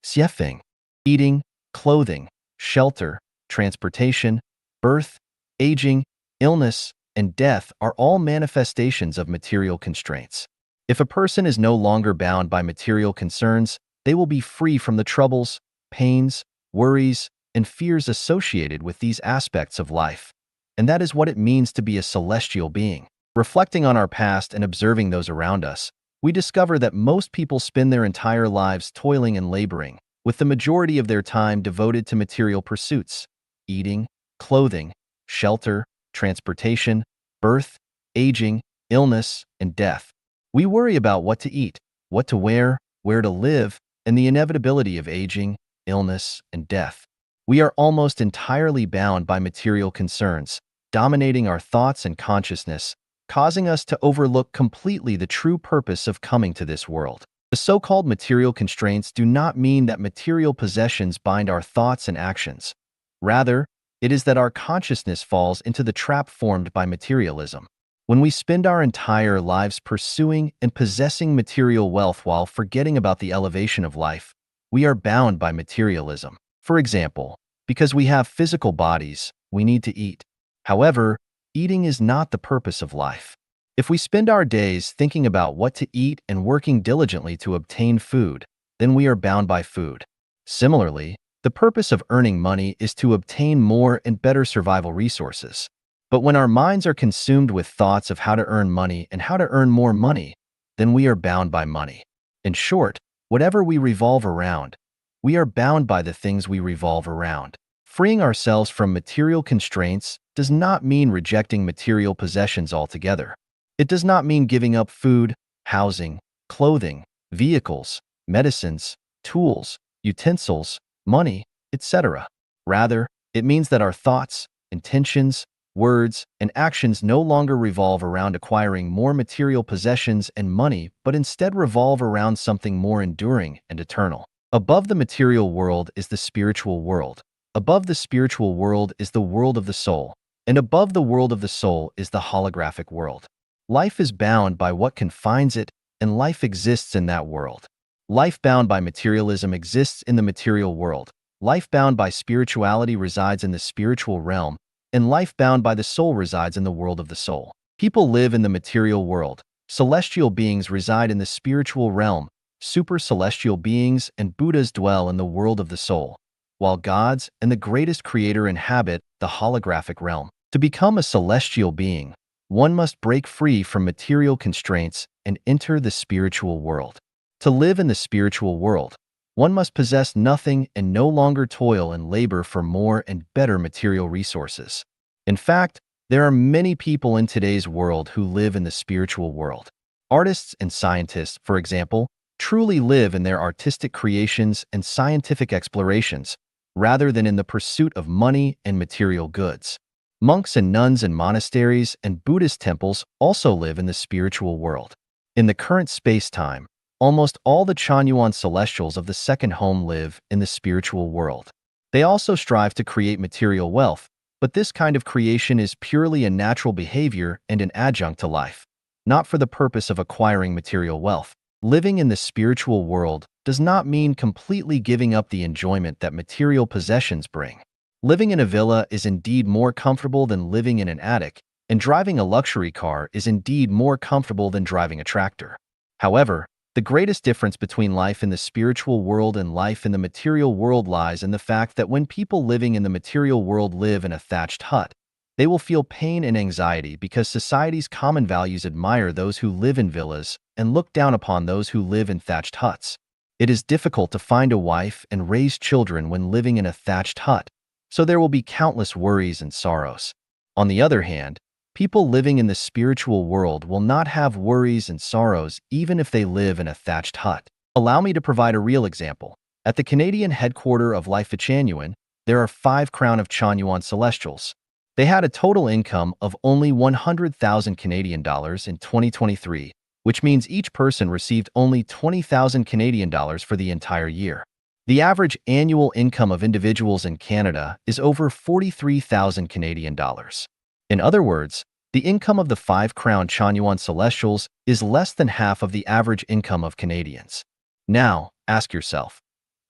Xiefeng, eating, clothing, shelter, transportation, birth, aging, illness, and death are all manifestations of material constraints. If a person is no longer bound by material concerns, they will be free from the troubles, pains, worries, and fears associated with these aspects of life. And that is what it means to be a celestial being. Reflecting on our past and observing those around us, we discover that most people spend their entire lives toiling and laboring, with the majority of their time devoted to material pursuits: eating, clothing, shelter, transportation, birth, aging, illness, and death. We worry about what to eat, what to wear, where to live, and the inevitability of aging, illness, and death. We are almost entirely bound by material concerns, dominating our thoughts and consciousness, causing us to overlook completely the true purpose of coming to this world. The so-called material constraints do not mean that material possessions bind our thoughts and actions. Rather, it is that our consciousness falls into the trap formed by materialism. When we spend our entire lives pursuing and possessing material wealth while forgetting about the elevation of life, we are bound by materialism. For example, because we have physical bodies, we need to eat. However, eating is not the purpose of life. If we spend our days thinking about what to eat and working diligently to obtain food, then we are bound by food. Similarly, the purpose of earning money is to obtain more and better survival resources. But when our minds are consumed with thoughts of how to earn money and how to earn more money, then we are bound by money. In short, whatever we revolve around, we are bound by the things we revolve around. Freeing ourselves from material constraints does not mean rejecting material possessions altogether. It does not mean giving up food, housing, clothing, vehicles, medicines, tools, utensils, money, etc. Rather, it means that our thoughts, intentions, words, and actions no longer revolve around acquiring more material possessions and money, but instead revolve around something more enduring and eternal. Above the material world is the spiritual world. Above the spiritual world is the world of the soul. And above the world of the soul is the holographic world. Life is bound by what confines it, and life exists in that world. Life bound by materialism exists in the material world. Life bound by spirituality resides in the spiritual realm, and life bound by the soul resides in the world of the soul. People live in the material world. Celestial beings reside in the spiritual realm. Super celestial beings and Buddhas dwell in the world of the soul, while gods and the greatest creator inhabit the holographic realm. To become a celestial being, one must break free from material constraints and enter the spiritual world. To live in the spiritual world, one must possess nothing and no longer toil and labor for more and better material resources. In fact, there are many people in today's world who live in the spiritual world. Artists and scientists, for example, truly live in their artistic creations and scientific explorations, rather than in the pursuit of money and material goods. Monks and nuns in monasteries and Buddhist temples also live in the spiritual world. In the current space-time, almost all the Chanyuan celestials of the second home live in the spiritual world. They also strive to create material wealth, but this kind of creation is purely a natural behavior and an adjunct to life, not for the purpose of acquiring material wealth. Living in the spiritual world does not mean completely giving up the enjoyment that material possessions bring. Living in a villa is indeed more comfortable than living in an attic, and driving a luxury car is indeed more comfortable than driving a tractor. However, the greatest difference between life in the spiritual world and life in the material world lies in the fact that when people living in the material world live in a thatched hut, they will feel pain and anxiety because society's common values admire those who live in villas and look down upon those who live in thatched huts. It is difficult to find a wife and raise children when living in a thatched hut, so there will be countless worries and sorrows. On the other hand, people living in the spiritual world will not have worries and sorrows even if they live in a thatched hut. Allow me to provide a real example. At the Canadian headquarter of Life Chanyuan, there are 5 crown of Chanyuan celestials. They had a total income of only 100,000 Canadian dollars in 2023, which means each person received only 20,000 Canadian dollars for the entire year. The average annual income of individuals in Canada is over 43,000 Canadian dollars. In other words, the income of the 5 crown Chanyuan celestials is less than half of the average income of Canadians. Now, ask yourself,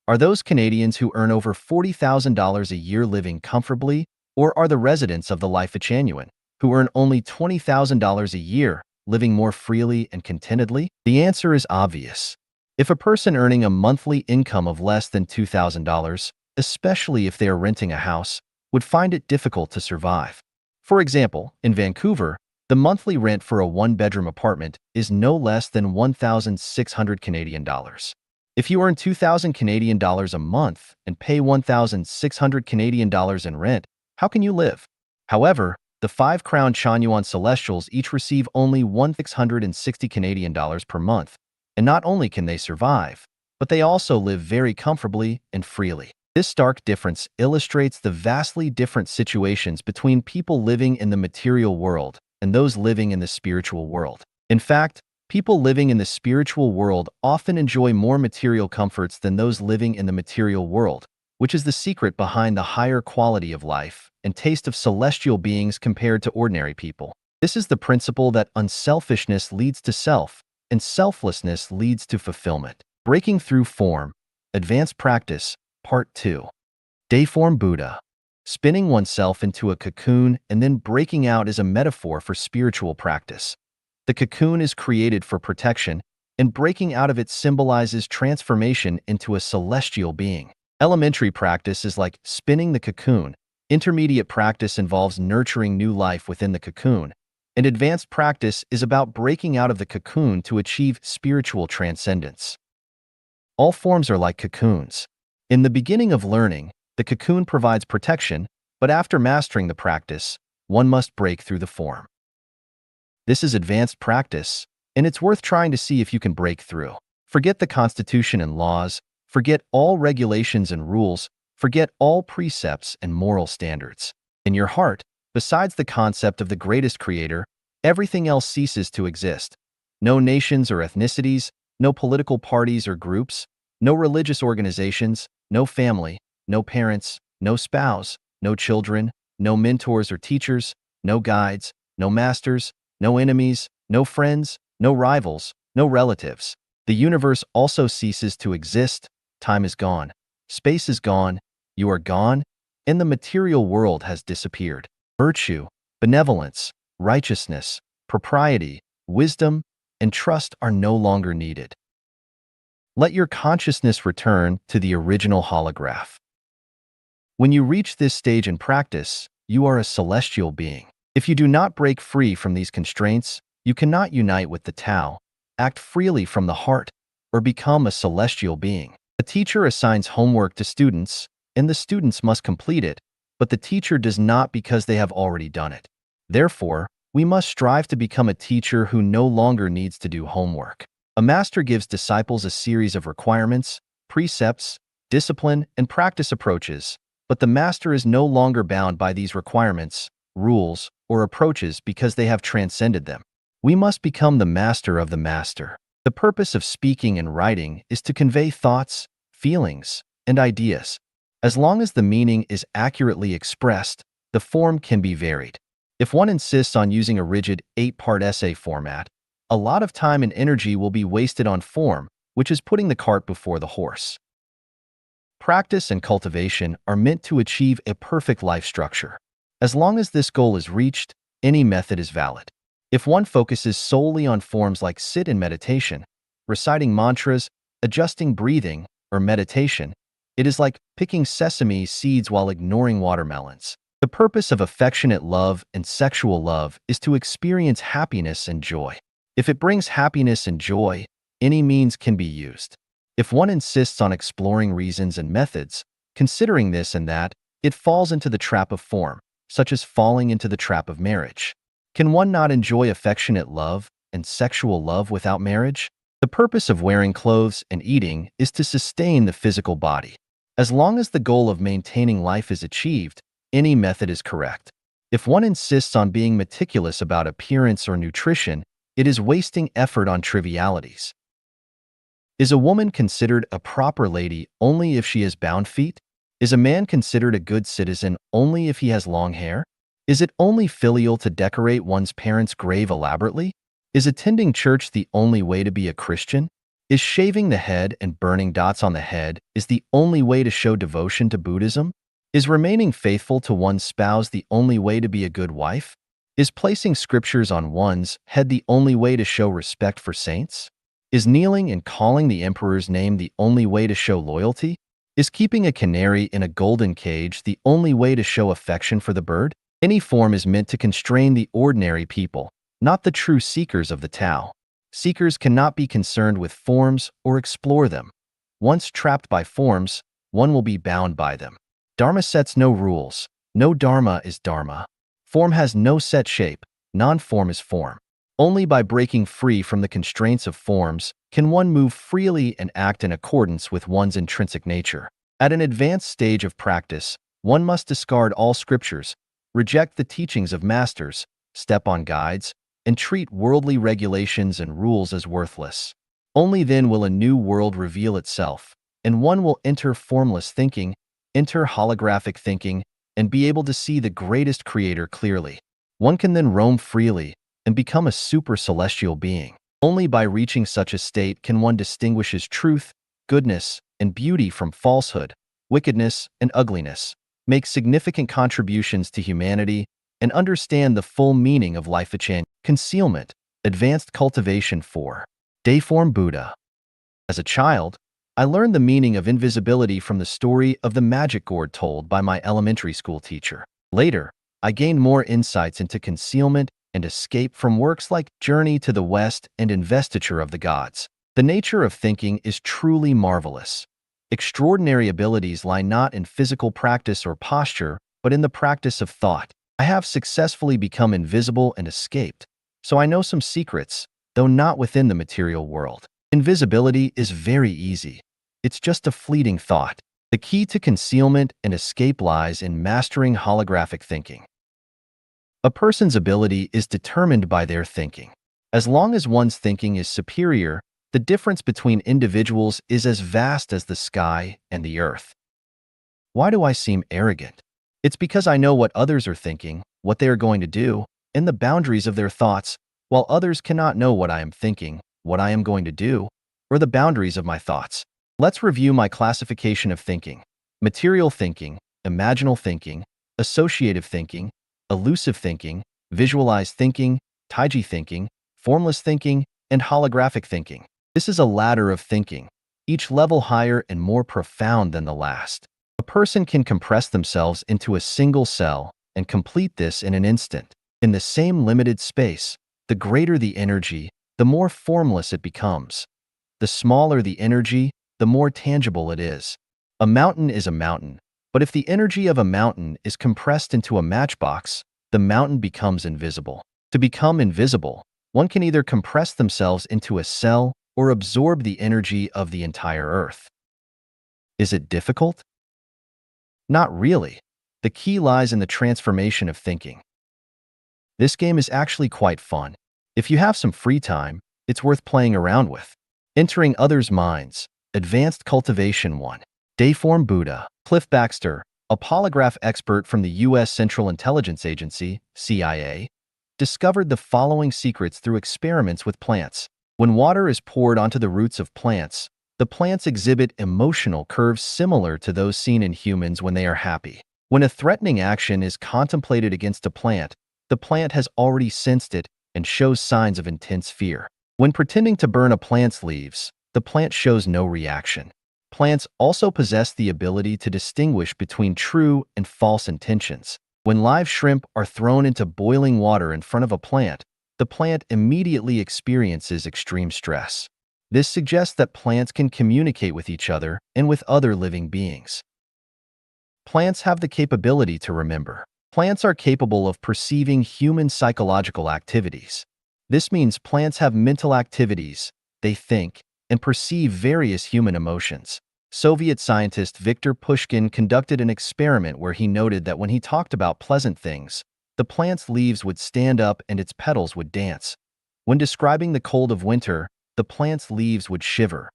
are those Canadians who earn over $40,000 a year living comfortably, or are the residents of the Life Chanyuan, who earn only $20,000 a year, living more freely and contentedly? The answer is obvious. If a person earning a monthly income of less than $2,000, especially if they are renting a house, would find it difficult to survive. For example, in Vancouver, the monthly rent for a 1-bedroom apartment is no less than 1,600 Canadian dollars. If you earn 2,000 Canadian dollars a month and pay 1,600 Canadian dollars in rent, how can you live? However, the 5 crown Chanyuan celestials each receive only 1,660 Canadian dollars per month, And not only can they survive, but they also live very comfortably and freely. This stark difference illustrates the vastly different situations between people living in the material world and those living in the spiritual world. In fact, people living in the spiritual world often enjoy more material comforts than those living in the material world, which is the secret behind the higher quality of life and taste of celestial beings compared to ordinary people. This is the principle that unselfishness leads to self, and selflessness leads to fulfillment. Breaking through form. Advanced practice. Part 2. Dayform Buddha. Spinning oneself into a cocoon and then breaking out is a metaphor for spiritual practice. The cocoon is created for protection, and breaking out of it symbolizes transformation into a celestial being. Elementary practice is like spinning the cocoon. Intermediate practice involves nurturing new life within the cocoon, and advanced practice is about breaking out of the cocoon to achieve spiritual transcendence. All forms are like cocoons. In the beginning of learning, the cocoon provides protection, but after mastering the practice, one must break through the form. This is advanced practice, and it's worth trying to see if you can break through. Forget the Constitution and laws, forget all regulations and rules, forget all precepts and moral standards. In your heart, besides the concept of the greatest creator, everything else ceases to exist. No nations or ethnicities, no political parties or groups, no religious organizations, no family, no parents, no spouse, no children, no mentors or teachers, no guides, no masters, no enemies, no friends, no rivals, no relatives. The universe also ceases to exist. Time is gone. Space is gone. You are gone, and the material world has disappeared. Virtue, benevolence, righteousness, propriety, wisdom, and trust are no longer needed. Let your consciousness return to the original holograph. When you reach this stage in practice, you are a celestial being. If you do not break free from these constraints, you cannot unite with the Tao, act freely from the heart, or become a celestial being. A teacher assigns homework to students, and the students must complete it, but the teacher does not because they have already done it. Therefore, we must strive to become a teacher who no longer needs to do homework. A master gives disciples a series of requirements, precepts, discipline, and practice approaches, but the master is no longer bound by these requirements, rules, or approaches because they have transcended them. We must become the master of the master. The purpose of speaking and writing is to convey thoughts, feelings, and ideas. As long as the meaning is accurately expressed, the form can be varied. If one insists on using a rigid 8-part essay format, a lot of time and energy will be wasted on form, which is putting the cart before the horse. Practice and cultivation are meant to achieve a perfect life structure. As long as this goal is reached, any method is valid. If one focuses solely on forms like sit and meditation, reciting mantras, adjusting breathing, or meditation, it is like picking sesame seeds while ignoring watermelons. The purpose of affectionate love and sexual love is to experience happiness and joy. If it brings happiness and joy, any means can be used. If one insists on exploring reasons and methods, considering this and that, it falls into the trap of form, such as falling into the trap of marriage. Can one not enjoy affectionate love and sexual love without marriage? The purpose of wearing clothes and eating is to sustain the physical body. As long as the goal of maintaining life is achieved, any method is correct. If one insists on being meticulous about appearance or nutrition, it is wasting effort on trivialities. Is a woman considered a proper lady only if she has bound feet? Is a man considered a good citizen only if he has long hair? Is it only filial to decorate one's parents' grave elaborately? Is attending church the only way to be a Christian? Is shaving the head and burning dots on the head is the only way to show devotion to Buddhism? Is remaining faithful to one's spouse the only way to be a good wife? Is placing scriptures on one's head the only way to show respect for saints? Is kneeling and calling the emperor's name the only way to show loyalty? Is keeping a canary in a golden cage the only way to show affection for the bird? Any form is meant to constrain the ordinary people, not the true seekers of the Tao. Seekers cannot be concerned with forms or explore them. Once trapped by forms, one will be bound by them. Dharma sets no rules. No dharma is dharma. Form has no set shape. Non-form is form. Only by breaking free from the constraints of forms can one move freely and act in accordance with one's intrinsic nature. At an advanced stage of practice, one must discard all scriptures, reject the teachings of masters, step on guides, and treat worldly regulations and rules as worthless. Only then will a new world reveal itself, and one will enter formless thinking, enter holographic thinking, and be able to see the greatest creator clearly. One can then roam freely and become a super celestial being. Only by reaching such a state can one distinguish his truth, goodness, and beauty from falsehood, wickedness, and ugliness, make significant contributions to humanity, and understand the full meaning of life. Concealment, advanced cultivation. 4. Deiform Buddha. As a child, I learned the meaning of invisibility from the story of the magic gourd told by my elementary school teacher. Later, I gained more insights into concealment and escape from works like Journey to the West and Investiture of the Gods. The nature of thinking is truly marvelous. Extraordinary abilities lie not in physical practice or posture, but in the practice of thought. I have successfully become invisible and escaped, so I know some secrets, though not within the material world. Invisibility is very easy. It's just a fleeting thought. The key to concealment and escape lies in mastering holographic thinking. A person's ability is determined by their thinking. As long as one's thinking is superior, the difference between individuals is as vast as the sky and the earth. Why do I seem arrogant? It's because I know what others are thinking, what they are going to do, and the boundaries of their thoughts, while others cannot know what I am thinking, what I am going to do, or the boundaries of my thoughts. Let's review my classification of thinking: material thinking, imaginal thinking, associative thinking, elusive thinking, visualized thinking, taiji thinking, formless thinking, and holographic thinking. This is a ladder of thinking, each level higher and more profound than the last. A person can compress themselves into a single cell and complete this in an instant. In the same limited space, the greater the energy, the more formless it becomes. The smaller the energy, the more tangible it is. A mountain is a mountain, but if the energy of a mountain is compressed into a matchbox, the mountain becomes invisible. To become invisible, one can either compress themselves into a cell or absorb the energy of the entire earth. Is it difficult? Not really. The key lies in the transformation of thinking. This game is actually quite fun. If you have some free time, it's worth playing around with. Entering others' minds. Advanced Cultivation 1. Deiform Buddha. Cliff Baxter, a polygraph expert from the U.S. Central Intelligence Agency, CIA, discovered the following secrets through experiments with plants. When water is poured onto the roots of plants, the plants exhibit emotional curves similar to those seen in humans when they are happy. When a threatening action is contemplated against a plant, the plant has already sensed it and shows signs of intense fear. When pretending to burn a plant's leaves, the plant shows no reaction. Plants also possess the ability to distinguish between true and false intentions. When live shrimp are thrown into boiling water in front of a plant immediately experiences extreme stress. This suggests that plants can communicate with each other and with other living beings. Plants have the capability to remember. Plants are capable of perceiving human psychological activities. This means plants have mental activities, they think, and perceive various human emotions. Soviet scientist Viktor Pushkin conducted an experiment where he noted that when he talked about pleasant things, the plant's leaves would stand up and its petals would dance. When describing the cold of winter, the plant's leaves would shiver.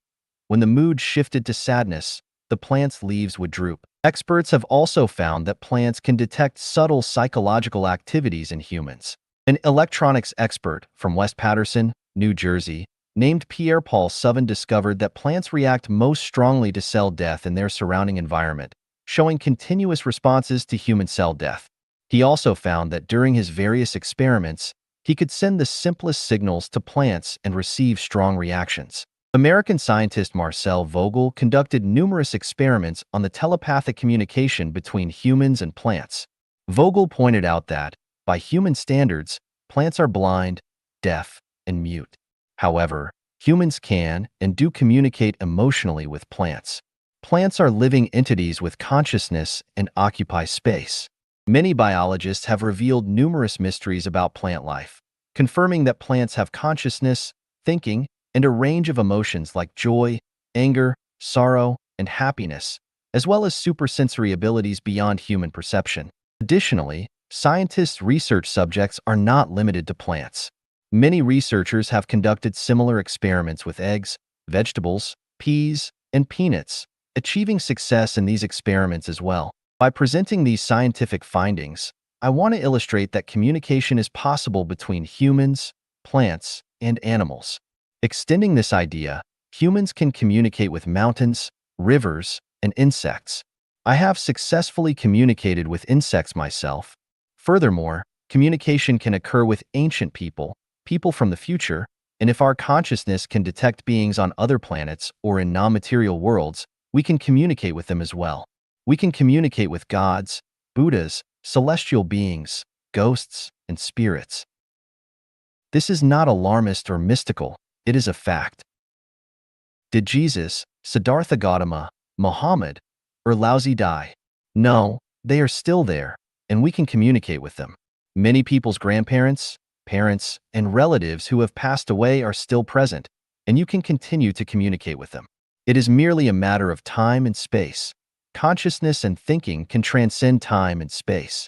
When the mood shifted to sadness, the plant's leaves would droop. Experts have also found that plants can detect subtle psychological activities in humans. An electronics expert from West Paterson, New Jersey, named Pierre-Paul Souvin discovered that plants react most strongly to cell death in their surrounding environment, showing continuous responses to human cell death. He also found that during his various experiments, he could send the simplest signals to plants and receive strong reactions. American scientist Marcel Vogel conducted numerous experiments on the telepathic communication between humans and plants. Vogel pointed out that, by human standards, plants are blind, deaf, and mute. However, humans can and do communicate emotionally with plants. Plants are living entities with consciousness and occupy space. Many biologists have revealed numerous mysteries about plant life. confirming that plants have consciousness, thinking, and a range of emotions like joy, anger, sorrow, and happiness, as well as supersensory abilities beyond human perception. Additionally, scientists' research subjects are not limited to plants. Many researchers have conducted similar experiments with eggs, vegetables, peas, and peanuts, achieving success in these experiments as well. By presenting these scientific findings, I want to illustrate that communication is possible between humans, plants, and animals. Extending this idea, humans can communicate with mountains, rivers, and insects. I have successfully communicated with insects myself. Furthermore, communication can occur with ancient people, people from the future, and if our consciousness can detect beings on other planets or in non-material worlds, we can communicate with them as well. We can communicate with gods, Buddhas, celestial beings, ghosts, and spirits. This is not alarmist or mystical, it is a fact. Did Jesus, Siddhartha Gautama, Muhammad, or Laozi die? No, they are still there, and we can communicate with them. Many people's grandparents, parents, and relatives who have passed away are still present, and you can continue to communicate with them. It is merely a matter of time and space. Consciousness and thinking can transcend time and space.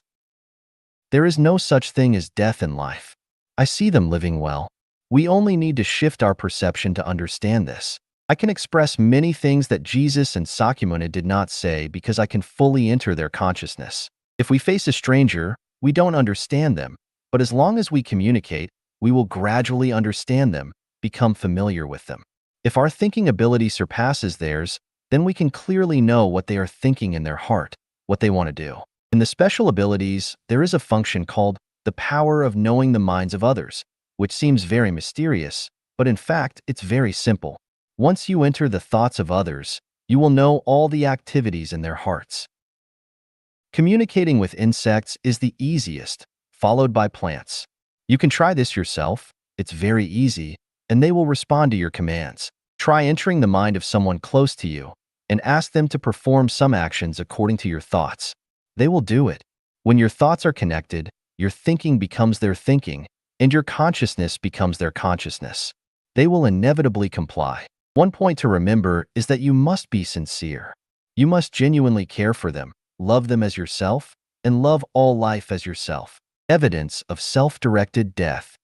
There is no such thing as death in life. I see them living well. We only need to shift our perception to understand this. I can express many things that Jesus and Sakyamuni did not say because I can fully enter their consciousness. If we face a stranger, we don't understand them, but as long as we communicate, we will gradually understand them, become familiar with them. If our thinking ability surpasses theirs, then we can clearly know what they are thinking in their heart, what they want to do. In the special abilities, there is a function called the power of knowing the minds of others, which seems very mysterious, but in fact, it's very simple. Once you enter the thoughts of others, you will know all the activities in their hearts. Communicating with insects is the easiest, followed by plants. You can try this yourself, it's very easy, and they will respond to your commands. Try entering the mind of someone close to you and ask them to perform some actions according to your thoughts. They will do it. When your thoughts are connected, your thinking becomes their thinking, and your consciousness becomes their consciousness. They will inevitably comply. One point to remember is that you must be sincere. You must genuinely care for them, love them as yourself, and love all life as yourself. Evidence of self-directed death.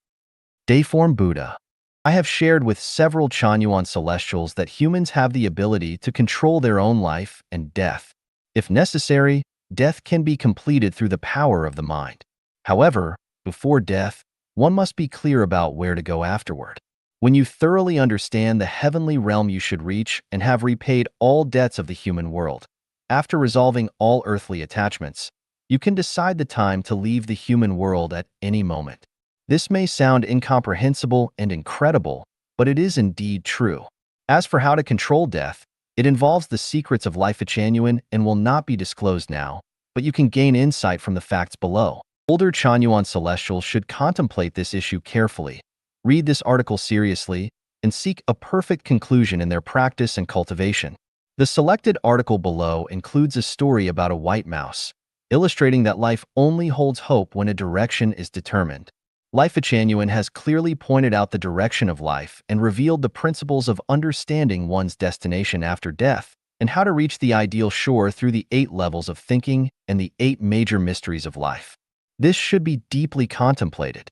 Dayform Buddha. I have shared with several Chanyuan celestials that humans have the ability to control their own life and death. If necessary, death can be completed through the power of the mind. However, before death, one must be clear about where to go afterward. When you thoroughly understand the heavenly realm you should reach and have repaid all debts of the human world, after resolving all earthly attachments, you can decide the time to leave the human world at any moment. This may sound incomprehensible and incredible, but it is indeed true. As for how to control death, it involves the secrets of Life Chanyuan and will not be disclosed now, but you can gain insight from the facts below. Older Chanyuan celestials should contemplate this issue carefully, read this article seriously, and seek a perfect conclusion in their practice and cultivation. The selected article below includes a story about a white mouse, illustrating that life only holds hope when a direction is determined. Life Chanyuan has clearly pointed out the direction of life and revealed the principles of understanding one's destination after death and how to reach the ideal shore through the 8 levels of thinking and the 8 major mysteries of life. This should be deeply contemplated.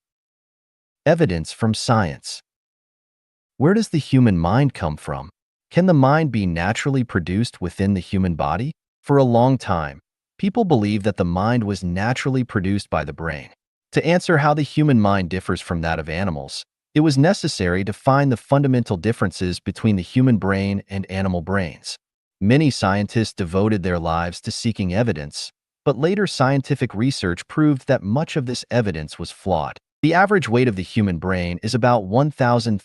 Evidence from science. Where does the human mind come from? Can the mind be naturally produced within the human body? For a long time, people believed that the mind was naturally produced by the brain. To answer how the human mind differs from that of animals, it was necessary to find the fundamental differences between the human brain and animal brains. Many scientists devoted their lives to seeking evidence, but later scientific research proved that much of this evidence was flawed. The average weight of the human brain is about 1,000